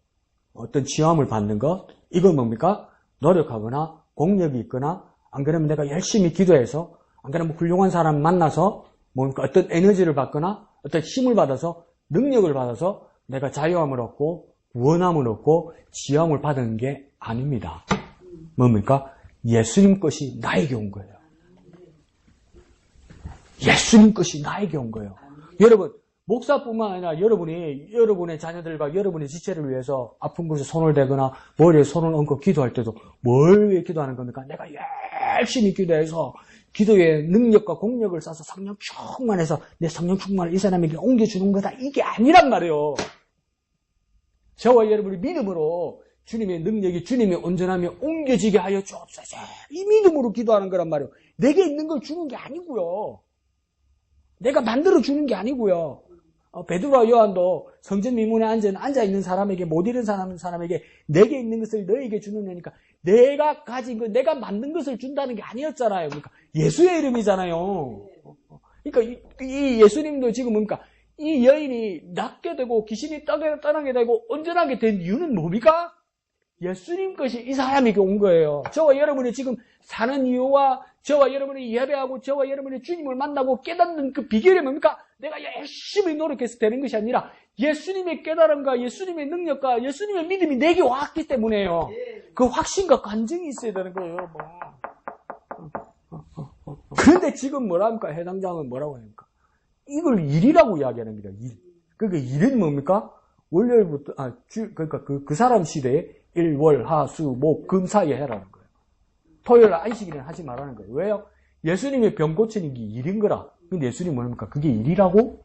어떤 치유함을 받는 것, 이건 뭡니까? 노력하거나 공력이 있거나 안 그러면 내가 열심히 기도해서 안 그러면 훌륭한 사람 만나서 뭡니까? 어떤 에너지를 받거나 어떤 힘을 받아서 능력을 받아서 내가 자유함을 얻고 구원함을 얻고 치유함을 받은 게 아닙니다. 뭡니까? 예수님 것이 나에게 온 거예요. 예수님 것이 나에게 온 거예요. 여러분, 목사뿐만 아니라 여러분의 자녀들과 여러분의 지체를 위해서 아픈 곳에 손을 대거나 머리에 손을 얹고 기도할 때도 뭘 위해 기도하는 겁니까? 내가 열심히 기도해서 기도의 능력과 공력을 쌓아서 성령 충만해서 내 성령 충만을 이 사람에게 옮겨주는 거다. 이게 아니란 말이에요. 저와 여러분이 믿음으로 주님의 능력이 주님의 온전함이 옮겨지게 하여 주옵소서. 이 믿음으로 기도하는 거란 말이에요. 내게 있는 걸 주는 게 아니고요. 내가 만들어 주는 게 아니고요. 베드로와 요한도 성전 미문에 앉아있는 사람에게 못 일어나는 사람에게 내게 있는 것을 너에게 주는 거니까 내가 가진 것, 내가 만든 것을 준다는 게 아니었잖아요. 그러니까 예수의 이름이잖아요. 그러니까 이 예수님도 지금 뭡니까? 이 여인이 낫게 되고 귀신이 떠나게 되고 온전하게 된 이유는 뭡니까? 예수님 것이 이 사람에게 온 거예요. 저와 여러분이 지금 사는 이유와 저와 여러분이 예배하고 저와 여러분이 주님을 만나고 깨닫는 그 비결이 뭡니까? 내가 열심히 노력해서 되는 것이 아니라 예수님의 깨달음과 예수님의 능력과 예수님의 믿음이 내게 왔기 때문에요. 그 확신과 간증이 있어야 되는 거예요. 그런데 지금 뭐랍니까? 해당장은 뭐라고 합니까? 이걸 일이라고 이야기합니다. 일. 그러니까 일은 뭡니까? 월요일부터 그러니까 그 사람 시대에 일, 월, 하, 수, 목, 금 사이에 해라는 거예요. 토요일 안식일은 하지 말라는 거예요. 왜요? 예수님의 병 고치는 게 일인 거라. 근데 예수님이 뭡니까? 그게 일이라고?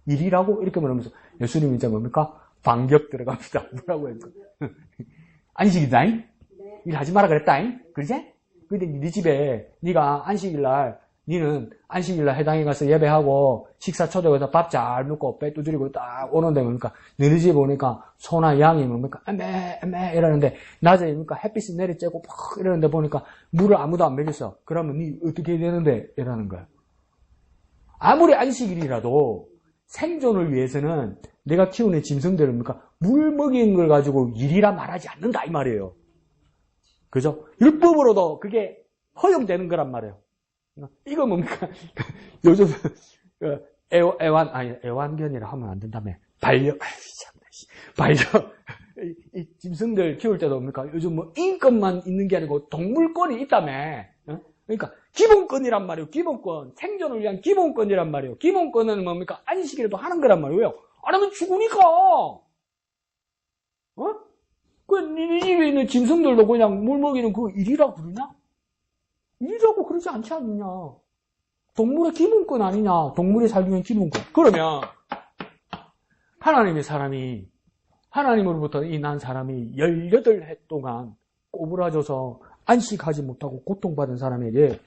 일이라고? 이렇게 말하면서 예수님이 이제 뭡니까? 반격 들어갑니다. 뭐라고 합니까? 안식일이다잉? 일 하지 마라 그랬다잉? 그러지? 근데 네 집에 네가 안식일날 니는 안식일날 해당에 가서 예배하고 식사 초대해서 밥 잘 먹고 배 두드리고 딱 오는데 뭡니까? 너희 집에 오니까 소나 양이 뭡니까? 에메 이러는데 낮에 뭡니까? 햇빛이 내리쬐고 막 이러는데 보니까 물을 아무도 안 먹였어. 그러면 니 어떻게 되는데? 이러는 거야. 아무리 안식일이라도 생존을 위해서는 내가 키우는 짐승들을 뭡니까? 물 먹이는 걸 가지고 일이라 말하지 않는다 이 말이에요. 그죠? 율법으로도 그게 허용되는 거란 말이에요. 이거 뭡니까? 요즘 애완견이라 하면 안 된다며. 이 짐승들 키울 때도 뭡니까? 요즘 뭐 인권만 있는 게 아니고 동물권이 있다며. 그러니까 기본권이란 말이에요. 기본권. 생존을 위한 기본권이란 말이에요. 기본권은 뭡니까? 안식일에도 하는 거란 말이에요. 안 하면 죽으니까. 네 집에 있는 짐승들도 그냥 물 먹이는 그 일이라고 그러냐? 일이라고 그러지 않지 않느냐. 동물의 기본권 아니냐. 동물이 살기 위한 기본권. 그러면 하나님의 사람이 하나님으로부터 이 난 사람이 18해 동안 꼬부라져서 안식하지 못하고 고통받은 사람에게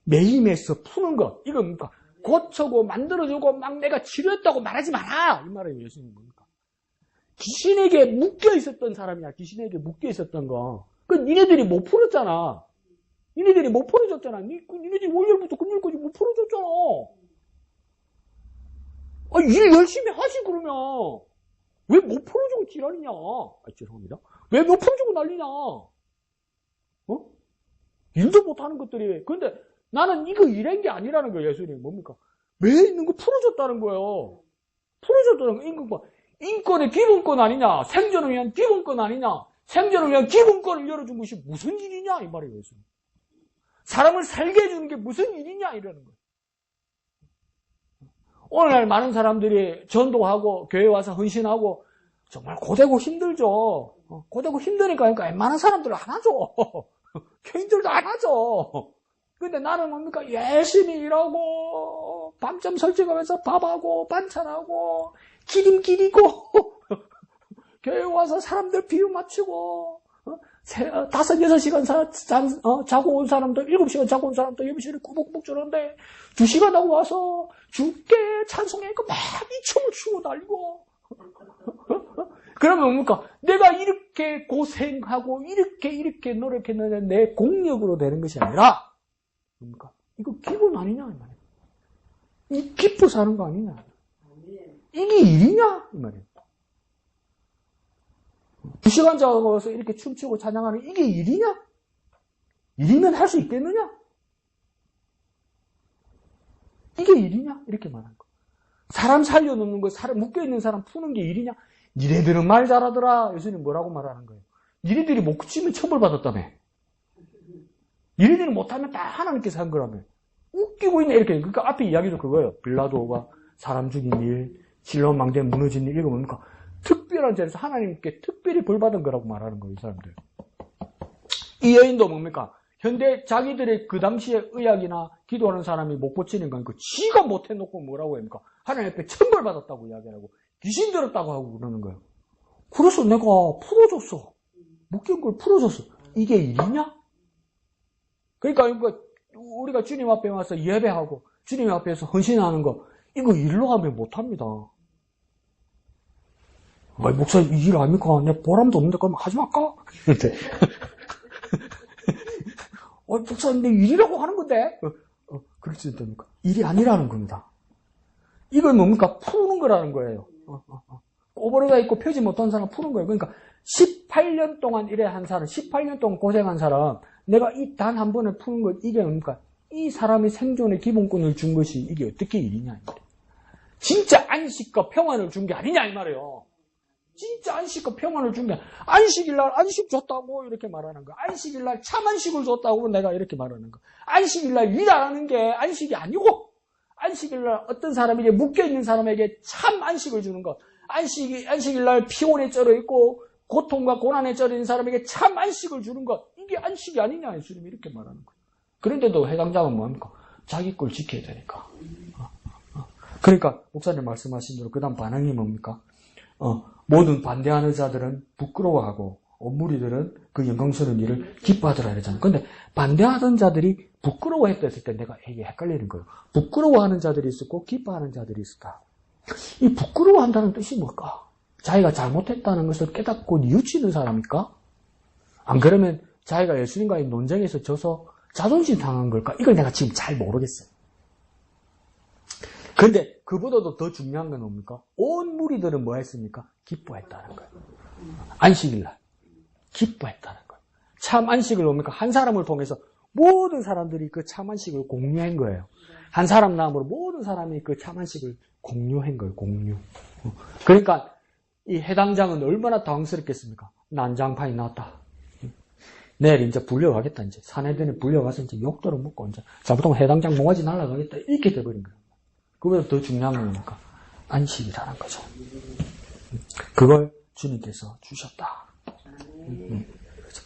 매임해서 푸는 것. 이거 뭡니까? 고쳐고 만들어주고 막 내가 치료했다고 말하지 마라. 이 말이에요. 예수님 뭡니까? 귀신에게 묶여 있었던 사람이야. 귀신에게 묶여 있었던 거. 그 니네들이 못 풀었잖아. 니네들이 못 풀어줬잖아. 니네들이 월요일부터 금요일까지 못 풀어줬잖아. 일 열심히 하지 그러면. 왜 못 풀어주고 지랄이냐. 죄송합니다. 왜 못 풀어주고 난리냐. 일도 못하는 것들이. 근데 나는 이거 일한 게 아니라는 거예요. 예수님 뭡니까? 왜 있는 거 풀어줬다는 거예요. 풀어줬다는 거. 인권의 기본권 아니냐. 생존을 위한 기본권 아니냐. 생존을 위한 기본권을 열어준 것이 무슨 일이냐 이 말이에요. 예수님. 사람을 살게 해주는 게 무슨 일이냐 이러는 거예요. 오늘날 많은 사람들이 전도하고 교회 와서 헌신하고 정말 고되고 힘들죠. 고되고 힘드니까 그러니까 웬만한 사람들은 안 하죠. 교인들도 안 하죠. 근데 나는 뭡니까? 열심히 일하고 밤잠 설치하면서 밥하고 반찬하고 기름기리고 교회 와서 사람들 비유 맞추고 5, 6시간 자고 온 사람도 7시간 자고 온 사람도 예배실에 꾸벅꾸벅 주는데 2시간 하고 와서 주께 찬송하니까 막 이 춤을 추고 달리고 그러면 뭡니까? 내가 이렇게 고생하고 이렇게 노력했는데 내 공력으로 되는 것이 아니라 뭡니까? 이거 기본 아니냐 이 말이에요. 이 기뻐 사는 거 아니냐. 이게 일이냐 이 말이에요. 2시간 자고 와서 이렇게 춤추고 찬양하는 이게 일이냐? 일이면 할 수 있겠느냐? 이게 일이냐? 이렇게 말하는 거. 사람 살려놓는 거, 묶여있는 사람 푸는 게 일이냐? 니네들은 말 잘하더라. 예수님 뭐라고 말하는 거예요? 니네들이 못 그치면 처벌받았다며. 니네들이 못하면 다 하나님께서 한 거라며. 웃기고 있네 이렇게. 그러니까 앞에 이야기도 그거예요. 빌라도가 사람 죽인 일, 실로암 망대에 무너진 일, 이거 뭡니까? 특별한 죄에서 하나님께 특별히 벌받은 거라고 말하는 거예요, 이 사람들. 이 여인도 뭡니까? 현대 자기들의 그 당시에 의학이나 기도하는 사람이 못 고치는 건 그 지가 못해놓고 뭐라고 합니까? 하나님 앞에 천벌 받았다고 이야기하고 귀신 들었다고 하고 그러는 거예요. 그래서 내가 풀어줬어. 묶인 걸 풀어줬어. 이게 일이냐? 그러니까 우리가 주님 앞에 와서 예배하고 주님 앞에서 헌신하는 거 이거 일로 하면 못합니다. 목사님 이 일 아닙니까? 내 보람도 없는데 그럼 하지 말까? 목사님 내 일이라고 하는 건데 그렇지 됩니까? 일이 아니라는 겁니다. 이걸 뭡니까? 푸는 거라는 거예요. 꼬부러져 있고 펴지 못한 사람 푸는 거예요. 그러니까 18년 동안 일해 한 사람, 18년 동안 고생한 사람, 내가 이 단 한 번에 푸는 것, 이게 뭡니까? 이 사람이 생존의 기본권을 준 것이 이게 어떻게 일이냐. 진짜 안식과 평안을 준 게 아니냐 이 말이에요. 진짜 안식과 평안을 준 게 안식일날 안식 줬다고 이렇게 말하는 거. 안식일날 참 안식을 줬다고 내가 이렇게 말하는 거. 안식일날 일 안 하는 게 안식이 아니고 안식일날 어떤 사람에게 묶여있는 사람에게 참 안식을 주는 것. 안식일날 피곤에 쩔어 있고 고통과 고난에 쩔어 있는 사람에게 참 안식을 주는 것. 이게 안식이 아니냐 예수님이 이렇게 말하는 거예요. 그런데도 해당자는 뭐합니까? 자기 걸 지켜야 되니까. 그러니까 목사님 말씀하신 대로 그 다음 반응이 뭡니까? 모든 반대하는 자들은 부끄러워하고 무리들은 그 영광스러운 일을 기뻐하더라 그러잖아요. 근데 반대하던 자들이 부끄러워했다 했을 때 내가 이게 헷갈리는 거예요. 부끄러워하는 자들이 있었고 기뻐하는 자들이 있었다. 이 부끄러워한다는 뜻이 뭘까? 자기가 잘못했다는 것을 깨닫고 뉘우치는 사람일까? 안 그러면 자기가 예수님과의 논쟁에서 져서 자존심 상한 걸까? 이걸 내가 지금 잘 모르겠어요. 그런데 그보다도 더 중요한 건 뭡니까? 온 무리들은 뭐 했습니까? 기뻐했다는 거예요. 안식일날 기뻐했다는 거예요. 참 안식을 뭡니까? 한 사람을 통해서 모든 사람들이 그 참 안식을 공유한 거예요. 한 사람 나음으로 모든 사람이 그 참 안식을 공유한 거예요. 공유. 그러니까 이 해당장은 얼마나 당황스럽겠습니까? 난장판이 났다. 내일 이제 불려가겠다. 이제 사내들이 불려가서 이제 욕도로 먹고 이제 잘못하면 해당장 몽아지 날아가겠다. 이렇게 돼버린 거예요. 그보다 더 중요한 건 뭡니까? 안식이라는 거죠. 그걸 주님께서 주셨다. 그렇죠.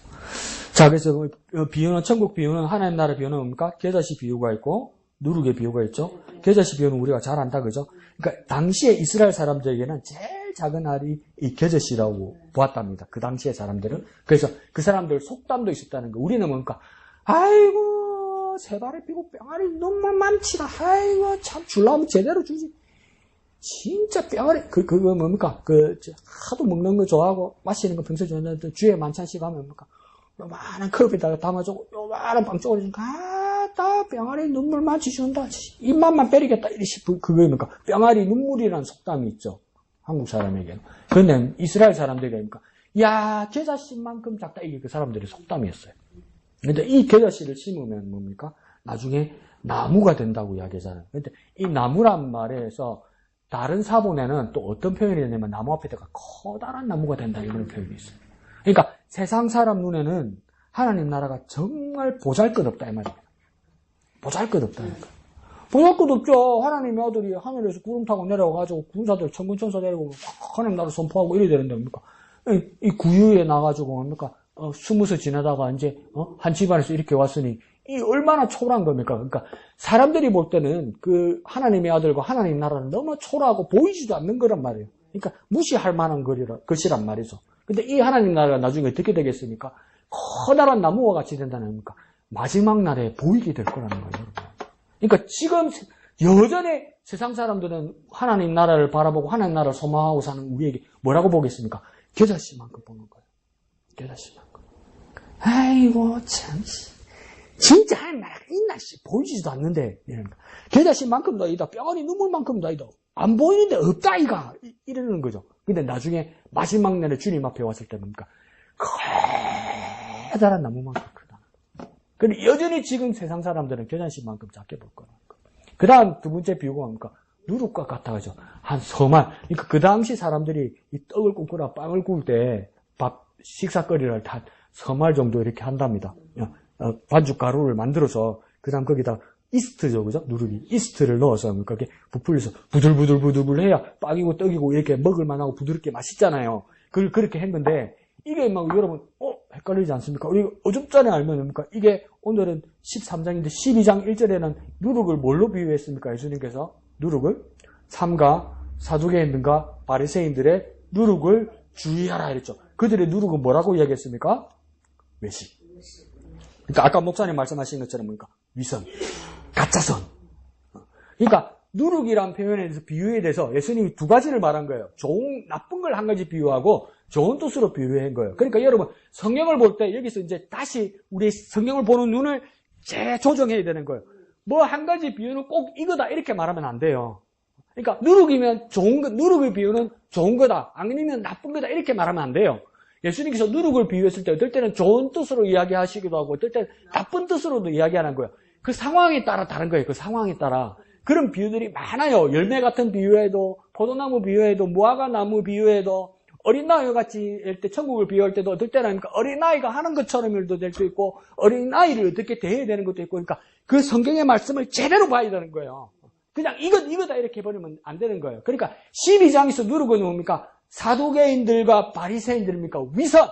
자, 그래서 비유는, 천국 비유는, 하나님 나라 비유는 뭡니까? 겨자씨 비유가 있고, 누룩의 비유가 있죠. 겨자씨 비유는 우리가 잘 안다, 그죠? 그러니까 당시에 이스라엘 사람들에게는 제일 작은 알이 이 겨자씨라고 보았답니다. 그 당시의 사람들은. 그래서 그 사람들 속담도 있었다는 거. 우리는 뭡니까? 아이고, 세 발에 피고 뿅알이 너무 많지라. 아이고, 참 줄라면 제대로 주지. 진짜 뿅알이, 그거 뭡니까? 하도 먹는 거 좋아하고 마시는 거 평소에 좋아하는데 주에 만찬씩 하면 뭡니까? 요만한 컵에다가 담아주고 요만한 빵조각을 다 뿅알이 눈물 많이 준다. 입맛만 빼리겠다. 이러시 그거입니까? 뿅알이 눈물이라는 속담이 있죠. 한국 사람에게는. 그런데 이스라엘 사람들에게니까 야, 겨자씨만큼 작다. 이게 그 사람들의 속담이었어요. 근데 이 겨자씨를 심으면 뭡니까? 나중에 나무가 된다고 이야기하잖아요. 근데 이 나무란 말에서 다른 사본에는 또 어떤 표현이 되냐면 나무 앞에다가 커다란 나무가 된다 이런 표현이 있어요. 그러니까 세상 사람 눈에는 하나님 나라가 정말 보잘것없다 이 말입니다. 보잘것없다니까. 보잘것없죠. 하나님의 아들이 하늘에서 구름 타고 내려와가지고 군사들 천군천사 데리고 하나님 나라 선포하고 이래야 되는데 뭡니까? 이 구유에 나가지고 뭡니까? 숨어서 지나다가 이제 한 집안에서 이렇게 왔으니 이 얼마나 초라한 겁니까? 그러니까 사람들이 볼 때는 그 하나님의 아들과 하나님 나라는 너무 초라하고 보이지도 않는 거란 말이에요. 그러니까 무시할 만한 것이란 말이죠. 근데 이 하나님 나라가 나중에 어떻게 되겠습니까? 커다란 나무와 같이 된다는 겁니까? 마지막 날에 보이게 될 거라는 거예요, 여러분. 그러니까 지금 여전히 세상 사람들은 하나님 나라를 바라보고 하나님 나라를 소망하고 사는 우리에게 뭐라고 보겠습니까? 겨자씨만큼 보는 거예요. 겨자씨만큼. 아이고 참 진짜 하나님 나라가 있나 씨 보이지도 않는데 이러니까 겨자씨만큼도 아니다. 뼈아리 눈물만큼도 아니다. 안 보이는데 없다 이가 이러는 거죠. 근데 나중에 마지막 날에 주님 앞에 왔을 때 뭡니까? 커다란 나무만큼 크다. 그런데 여전히 지금 세상 사람들은 겨자씨만큼 작게 볼 거라는 거. 그 다음 두 번째 비유가 뭡니까? 누룩과 같아가지고 한 서말. 그러니까 그 당시 사람들이 이 떡을 굽거나 빵을 구울 때 밥 식사거리를 다 서말 정도 이렇게 한답니다. 반죽 가루를 만들어서 그 다음 거기다 이스트죠, 그죠? 누룩이. 이스트를 넣어서, 그렇게 부풀려서 부들부들 해야 빵이고 떡이고 이렇게 먹을만하고 부드럽게 맛있잖아요. 그렇게 했는데, 이게 막 여러분, 헷갈리지 않습니까? 우리 어줍잖에 알면 뭡니까? 이게 오늘은 13장인데 12장 1절에는 누룩을 뭘로 비유했습니까? 예수님께서 누룩을 삼가 사두개인들과 바리새인들의 누룩을 주의하라 이랬죠. 그들의 누룩은 뭐라고 이야기했습니까? 외식. 그러니까 아까 목사님 말씀하신 것처럼 뭡니까? 위선, 가짜선. 그러니까 누룩이란 표현에 대해서 비유에 대해서 예수님이 두 가지를 말한 거예요. 나쁜 걸 한 가지 비유하고 좋은 뜻으로 비유한 거예요. 그러니까 여러분 성경을 볼 때 여기서 이제 다시 우리 성경을 보는 눈을 재조정해야 되는 거예요. 뭐 한 가지 비유는 꼭 이거다 이렇게 말하면 안 돼요. 그러니까 누룩이면 좋은 거, 누룩의 비유는 좋은 거다, 아니면 나쁜 거다 이렇게 말하면 안 돼요. 예수님께서 누룩을 비유했을 때 어떨 때는 좋은 뜻으로 이야기하시기도 하고 어떨 때는 나쁜 뜻으로도 이야기하는 거예요. 그 상황에 따라 다른 거예요. 그 상황에 따라. 그런 비유들이 많아요. 열매 같은 비유에도, 포도나무 비유에도, 무화과나무 비유에도, 어린아이와 같이 할 때 천국을 비유할 때도 어떨 때는 어린아이가 하는 것처럼 일도 될 수 있고 어린아이를 어떻게 대해야 되는 것도 있고, 그러니까 그 성경의 말씀을 제대로 봐야 되는 거예요. 그냥 이거다 이렇게 해버리면 안 되는 거예요. 그러니까 12장에서 누룩은 뭡니까? 사두개인들과 바리새인들입니까? 위선,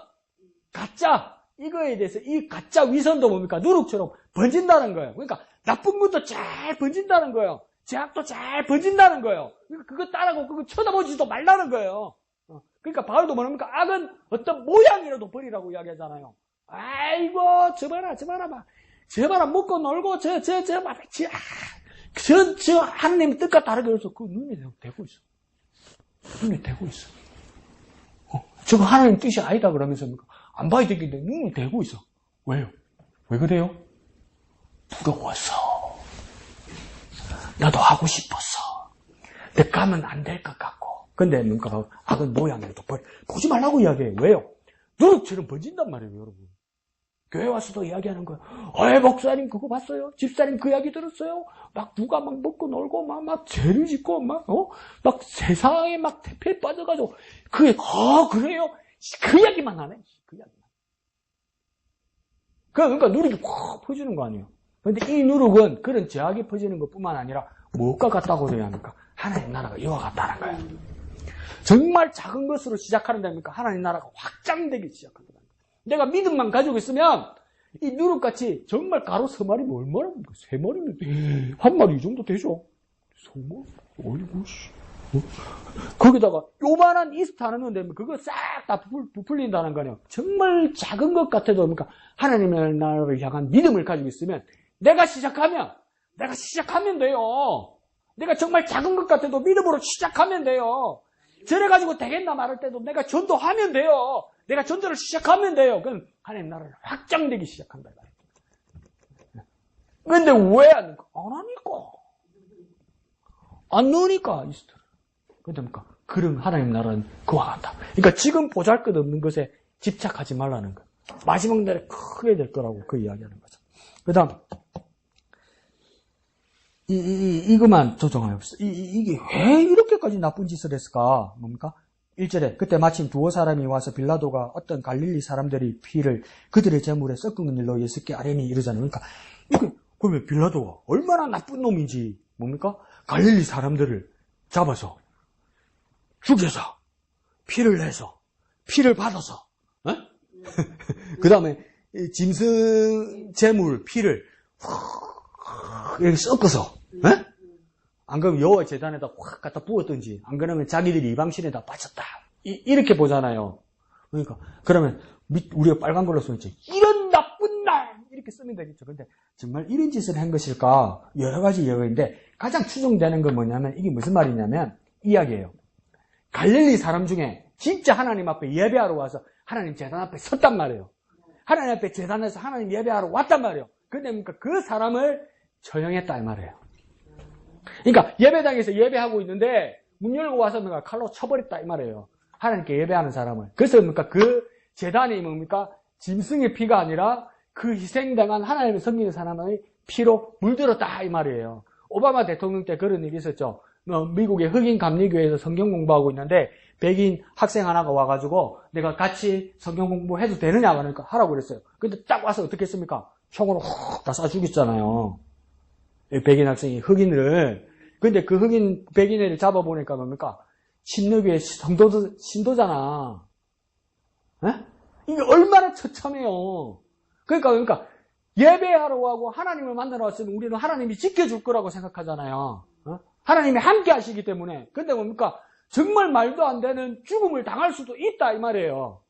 가짜, 이거에 대해서 이 가짜 위선도 뭡니까? 누룩처럼 번진다는 거예요. 그러니까 나쁜 것도 잘 번진다는 거예요. 죄악도 잘 번진다는 거예요. 그러니까 그거 따라고 그거 쳐다보지도 말라는 거예요. 그러니까 바울도 뭐랍니까? 악은 어떤 모양이라도 버리라고 이야기하잖아요. 아이고, 저 봐라, 먹고 놀고, 저 하느님 뜻과 다르게 해서 그 눈에 대고 있어. 눈에 대고 있어. 저거 하나님 뜻이 아니다 그러면서 안 봐야 되겠는데 눈을 대고 있어. 왜요? 왜 그래요? 부러워서. 나도 하고 싶었어. 근데 가면 안 될 것 같고. 근데 뭔가 악은 모양이라도 보지 말라고 이야기해요. 왜요? 누룩처럼 번진단 말이에요, 여러분. 교회 와서도 이야기하는 거예요. 목사님 그거 봤어요? 집사님 그 이야기 들었어요? 막 누가 막 먹고 놀고 막 죄를 짓고 막 세상에 막 태폐에 빠져가지고 그래요? 그 이야기만 하네. 그 이야기만. 그러니까 누룩이 확 퍼지는 거 아니에요. 그런데 이 누룩은 그런 죄악이 퍼지는 것뿐만 아니라 무엇과 같다고 그래야 합니까? 하나님 나라가 이와 같다는 거예요. 정말 작은 것으로 시작하는 데니까 하나님 나라가 확장되기 시작합니다. 내가 믿음만 가지고 있으면 이 누룩같이 정말 가로 서마리 얼마나 세 마리면 한 마리 이 정도 되죠. 서마리 어이구 씨. 거기다가 요만한 이스트 하나 넣으면 되면 그거 싹 다 부풀린다는 거네요. 정말 작은 것 같아도 그러니까 하나님의 나라를 향한 믿음을 가지고 있으면 내가 시작하면 돼요. 내가 정말 작은 것 같아도 믿음으로 시작하면 돼요. 저래가지고 되겠나 말할 때도 내가 전도하면 돼요. 내가 전도를 시작하면 돼요. 그럼 하나님 나라를 확장되기 시작한다. 그런데 왜 안 하니까? 안 넣으니까 이스트를. 그러니까 그런 하나님 나라는 그와 같다. 그러니까 지금 보잘것없는 것에 집착하지 말라는 거. 마지막 날에 크게 될 거라고 그 이야기하는 거죠. 그 다음 이것만 조정하여 봅시다. 이게 왜 이렇게까지 나쁜 짓을 했을까? 뭡니까? 1절에 그때 마침 두어 사람이 와서 빌라도가 어떤 갈릴리 사람들이 피를 그들의 제물에 섞은 일로 예수께 아뢰니 이러잖아요. 그러니까 그러면 빌라도가 얼마나 나쁜 놈인지 뭡니까? 갈릴리 사람들을 잡아서 죽여서 피를 내서 피를 받아서 그 다음에 짐승 제물 피를 이렇게 섞어서 안 그러면 여호와 제단에다 확 갖다 부었든지 안 그러면 자기들이 이방신에다 바쳤다 이렇게 보잖아요. 그러니까 그러면 우리가 빨간 걸로 써있죠. 이런 나쁜 날 이렇게 쓰면 되겠죠. 근데 정말 이런 짓을 한 것일까? 여러 가지 이야기인데 가장 추정되는 건 뭐냐면 이게 무슨 말이냐면 이야기예요. 갈릴리 사람 중에 진짜 하나님 앞에 예배하러 와서 하나님 제단 앞에 섰단 말이에요. 하나님 앞에 제단에서 하나님 예배하러 왔단 말이에요. 근데 그러니까 그 사람을 처형했다 이 말이에요. 그러니까 예배당에서 예배하고 있는데 문 열고 와서 뭔가 칼로 쳐버렸다 이 말이에요. 하나님께 예배하는 사람을. 그래서 뭡니까? 그 제단이 뭡니까? 짐승의 피가 아니라 그 희생당한 하나님을 섬기는 사람의 피로 물들었다 이 말이에요. 오바마 대통령 때 그런 일이 있었죠. 미국의 흑인 감리교회에서 성경 공부하고 있는데 백인 학생 하나가 와가지고 내가 같이 성경 공부해도 되느냐 그러니까 하라고 그랬어요. 근데 딱 와서 어떻게 했습니까? 총으로 훅 다 쏴 죽였잖아요. 백인 학생이 흑인을. 근데 그 백인 애를 잡아보니까 뭡니까? 침례교회 신도잖아. 에? 이게 얼마나 처참해요. 그러니까 예배하러 가고 하나님을 만나러 왔으면 우리는 하나님이 지켜줄 거라고 생각하잖아요. 하나님이 함께 하시기 때문에. 근데 뭡니까? 정말 말도 안 되는 죽음을 당할 수도 있다 이 말이에요.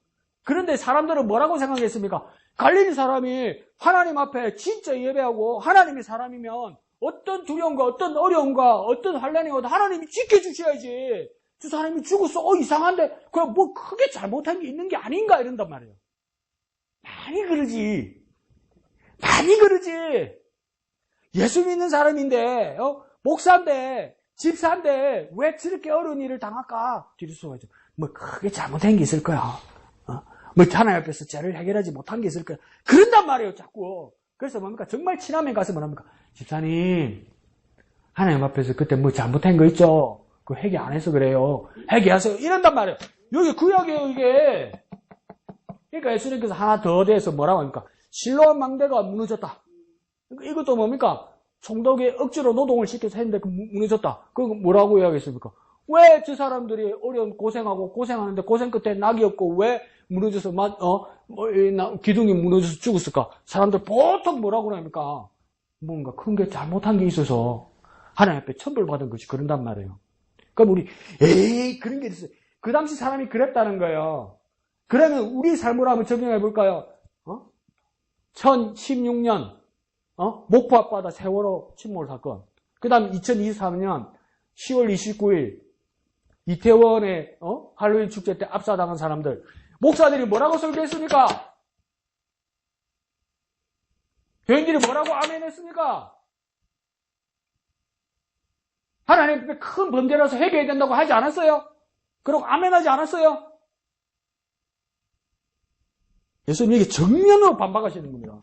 그런데 사람들은 뭐라고 생각했습니까? 갈릴리 사람이 하나님 앞에 진짜 예배하고 하나님이 사람이면 어떤 두려움과 어떤 어려움과 어떤 환난이 와도 하나님이 지켜주셔야지. 저 사람이 죽었어. 이상한데 그럼 뭐 크게 잘못한 게 있는 게 아닌가 이런단 말이에요. 많이 그러지. 예수 믿는 사람인데 목사인데 집사인데 왜 저렇게 어려운 일을 당할까? 뒤로서 뭐 크게 잘못한 게 있을 거야. 뭐 하나님 앞에서 죄를 해결하지 못한 게 있을 거야. 그런단 말이에요, 자꾸. 그래서 뭡니까? 정말 친하면 가서 뭐랍니까? 집사님, 하나님 앞에서 그때 뭐 잘못한 거 있죠? 그 회개 안 해서 그래요. 회개하세요. 이런단 말이에요. 여기 구약이에요, 이게. 그러니까 예수님께서 하나 더 대해서 뭐라고 합니까? 실로암 망대가 무너졌다. 이것도 뭡니까? 총독이 억지로 노동을 시켜서 했는데 무너졌다. 그거 뭐라고 이야기했습니까? 왜 저 사람들이 어려운 고생하는데 고생 끝에 낙이 없고 왜 무너져서 기둥이 무너져서 죽었을까? 사람들 보통 뭐라고 합니까? 뭔가 큰 게 잘못한 게 있어서 하나님 앞에 천벌받은 것이 그런단 말이에요. 그럼 우리 그런 게 있어요. 그 당시 사람이 그랬다는 거예요. 그러면 우리 삶으로 한번 적용해 볼까요? 1016년 목포 앞바다 세월호 침몰 사건. 그 다음 2023년 10월 29일 이태원의 할로윈 축제 때 압사당한 사람들. 목사들이 뭐라고 설교했습니까? 교인들이 뭐라고 아멘했습니까? 하나님 앞에 큰 번제라서 회개해야 된다고 하지 않았어요? 그리고 아멘하지 않았어요? 예수님이 정면으로 반박하시는 겁니다.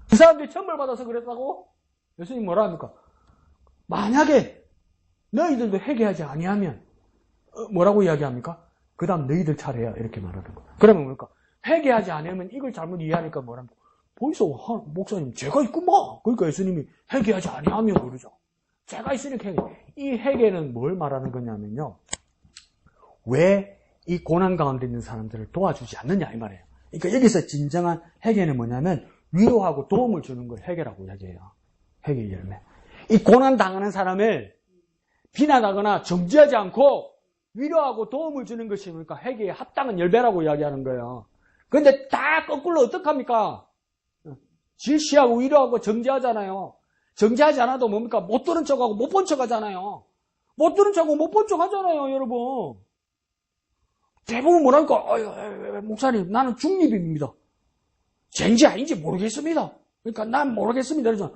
그 사람들이 천벌받아서 그랬다고? 예수님 뭐라 합니까? 만약에 너희들도 회개하지 아니하면 뭐라고 이야기합니까? 그 다음 너희들 차례야 이렇게 말하는 거예요. 그러면 뭡니까? 회개하지 않으면 이걸 잘못 이해하니까 뭐랍니까? 벌써 목사님 죄가 있구만. 그러니까 예수님이 회개하지 아니하면 그러죠. 죄가 있으니까 회개. 이 회개는 뭘 말하는 거냐면요. 왜 이 고난 가운데 있는 사람들을 도와주지 않느냐 이 말이에요. 그러니까 여기서 진정한 회개는 뭐냐면 위로하고 도움을 주는 걸 회개라고 이야기해요. 회개의 열매. 이 고난 당하는 사람을 비난하거나 정죄하지 않고 위로하고 도움을 주는 것이 뭡니까? 회개에 합당한 열매라고 이야기하는 거예요. 그런데 다 거꾸로 어떡합니까? 질시하고 위로하고 정죄하잖아요. 정죄하지 않아도 뭡니까? 못 들은 척하고 못 본 척 하잖아요. 못 들은 척하고 못 본 척 하잖아요, 여러분. 대부분 뭐랄까? 목사님, 나는 중립입니다. 죄인지 아닌지 모르겠습니다. 그러니까 난 모르겠습니다. 그러잖아.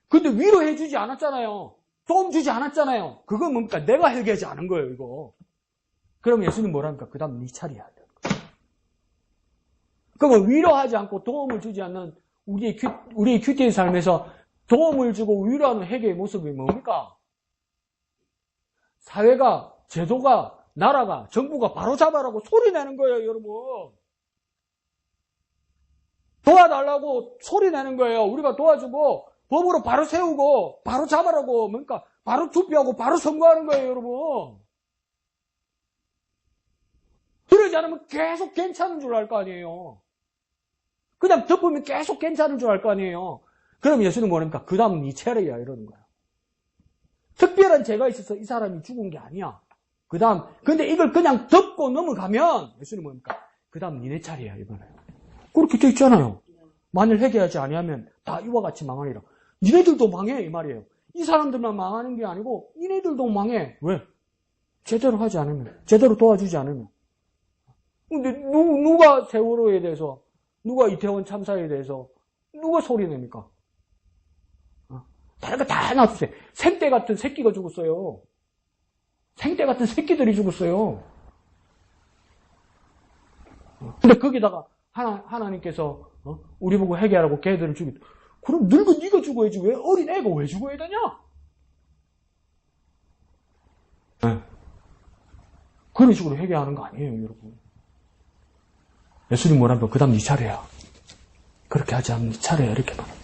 근데 위로해 주지 않았잖아요. 도움 주지 않았잖아요. 그건 뭡니까? 내가 회개하지 않은 거예요, 이거. 그럼 예수님 뭐랍니까? 그 다음 네 차례야. 그러면 위로하지 않고 도움을 주지 않는 우리의 큐티의 삶에서 도움을 주고 위로하는 회개의 모습이 뭡니까? 사회가, 제도가, 나라가, 정부가 바로 잡아라고 소리 내는 거예요, 여러분. 도와달라고 소리 내는 거예요. 우리가 도와주고 법으로 바로 세우고 바로 잡아라고 뭡니까? 바로 투표하고 바로 선거하는 거예요, 여러분. 그러지 않으면 계속 괜찮은 줄 알 거 아니에요. 그냥 덮으면 계속 괜찮은 줄 알 거 아니에요. 그럼 예수는 뭐랍니까? 그 다음 네 차례야 이러는 거야. 특별한 죄가 있어서 이 사람이 죽은 게 아니야. 그 다음 근데 이걸 그냥 덮고 넘어가면 예수는 뭡니까? 그 다음 니네 차례야 이거예요. 그렇게 돼 있잖아요. 만일 회개하지 아니하면 다 이와 같이 망하리라. 니네들도 망해 이 말이에요. 이 사람들만 망하는 게 아니고 니네들도 망해. 왜? 제대로 하지 않으면, 제대로 도와주지 않으면. 근데 누가 세월호에 대해서, 누가 이태원 참사에 대해서 누가 소리 냅니까? 다른 거 다 놔두세요. 생떼 같은 새끼가 죽었어요. 생떼 같은 새끼들이 죽었어요. 근데 거기다가 하나님께서 우리 보고 회개하라고 걔들을 죽였다. 그럼 늙은 네가 죽어야지 왜 어린 애가 왜 죽어야 되냐? 네. 그런 식으로 회개하는 거 아니에요, 여러분. 예수님 뭐라면 그 다음 네 차례야. 그렇게 하지 않으면 네 차례야 이렇게 말합니다.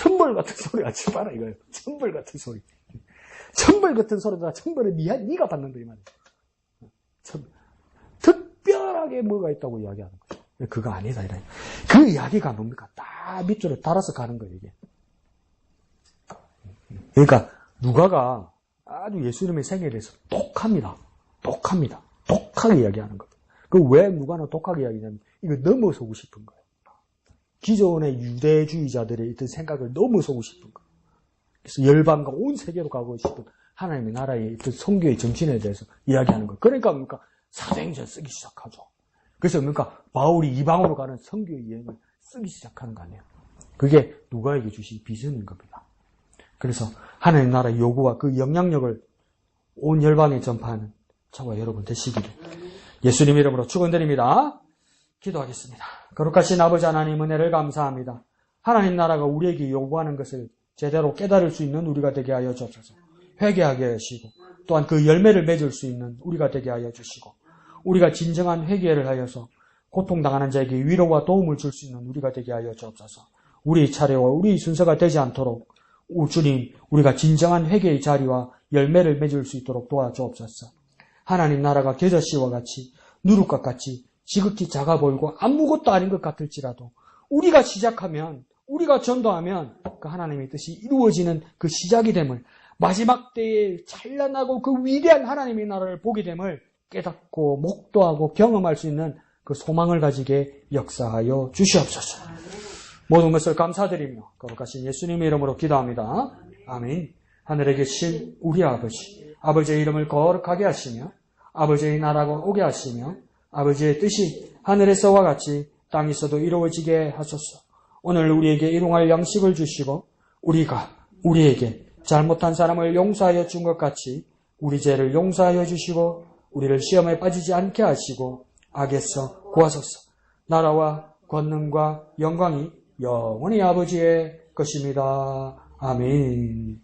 천벌 같은 소리 하지 마라 이거예요. 천벌 같은 소리. 천벌 같은 소리다. 천벌은 네가 받는다 이 말이에요. 특별하게 뭐가 있다고 이야기하는 거죠. 그거 아니다 이래. 그 이야기가 뭡니까? 다 밑줄을 달아서 가는 거예요 이게. 그러니까 누가가 아주 예수님의 생애에서 독합니다. 독하게 이야기하는 거예요. 그 왜 누가는 독하게 이야기하냐면 이거 넘어서고 싶은 거예요. 기존의 유대주의자들의 있던 생각을 넘어서고 싶은 거예요. 그래서 열방과 온 세계로 가고 싶은 하나님의 나라의 있던 선교의 정신에 대해서 이야기하는 거예요. 그러니까 뭡니까? 사도행전 쓰기 시작하죠. 그래서 뭡니까? 바울이 이방으로 가는 선교의 여행을 쓰기 시작하는 거 아니에요. 그게 누가에게 주신 비전인 겁니다. 그래서 하나님 나라의 요구와 그 영향력을 온 열방에 전파하는 저와 여러분 되시기를 예수님 이름으로 축원드립니다. 기도하겠습니다. 거룩하신 아버지 하나님 은혜를 감사합니다. 하나님 나라가 우리에게 요구하는 것을 제대로 깨달을 수 있는 우리가 되게 하여 주옵소서. 회개하게 하시고 또한 그 열매를 맺을 수 있는 우리가 되게 하여 주시고 우리가 진정한 회개를 하여서 고통당하는 자에게 위로와 도움을 줄 수 있는 우리가 되게 하여 주옵소서. 우리 차례와 우리 순서가 되지 않도록 주님 우리가 진정한 회개의 자리와 열매를 맺을 수 있도록 도와주옵소서. 하나님 나라가 겨자씨와 같이 누룩과 같이 지극히 작아 보이고 아무것도 아닌 것 같을지라도 우리가 시작하면 우리가 전도하면 그 하나님의 뜻이 이루어지는 그 시작이 됨을 마지막 때에 찬란하고 그 위대한 하나님의 나라를 보게 됨을 깨닫고 목도하고 경험할 수 있는 그 소망을 가지게 역사하여 주시옵소서. 모든 것을 감사드리며 거룩하신 예수님의 이름으로 기도합니다. 아멘. 하늘에 계신 우리 아버지의 이름을 거룩하게 하시며 아버지의 나라가 오게 하시며 아버지의 뜻이 하늘에서와 같이 땅에서도 이루어지게 하소서. 오늘 우리에게 일용할 양식을 주시고 우리가 우리에게 잘못한 사람을 용서하여 준 것 같이 우리 죄를 용서하여 주시고 우리를 시험에 빠지지 않게 하시고 악에서 구하소서. 나라와 권능과 영광이 영원히 아버지의 것입니다. 아멘.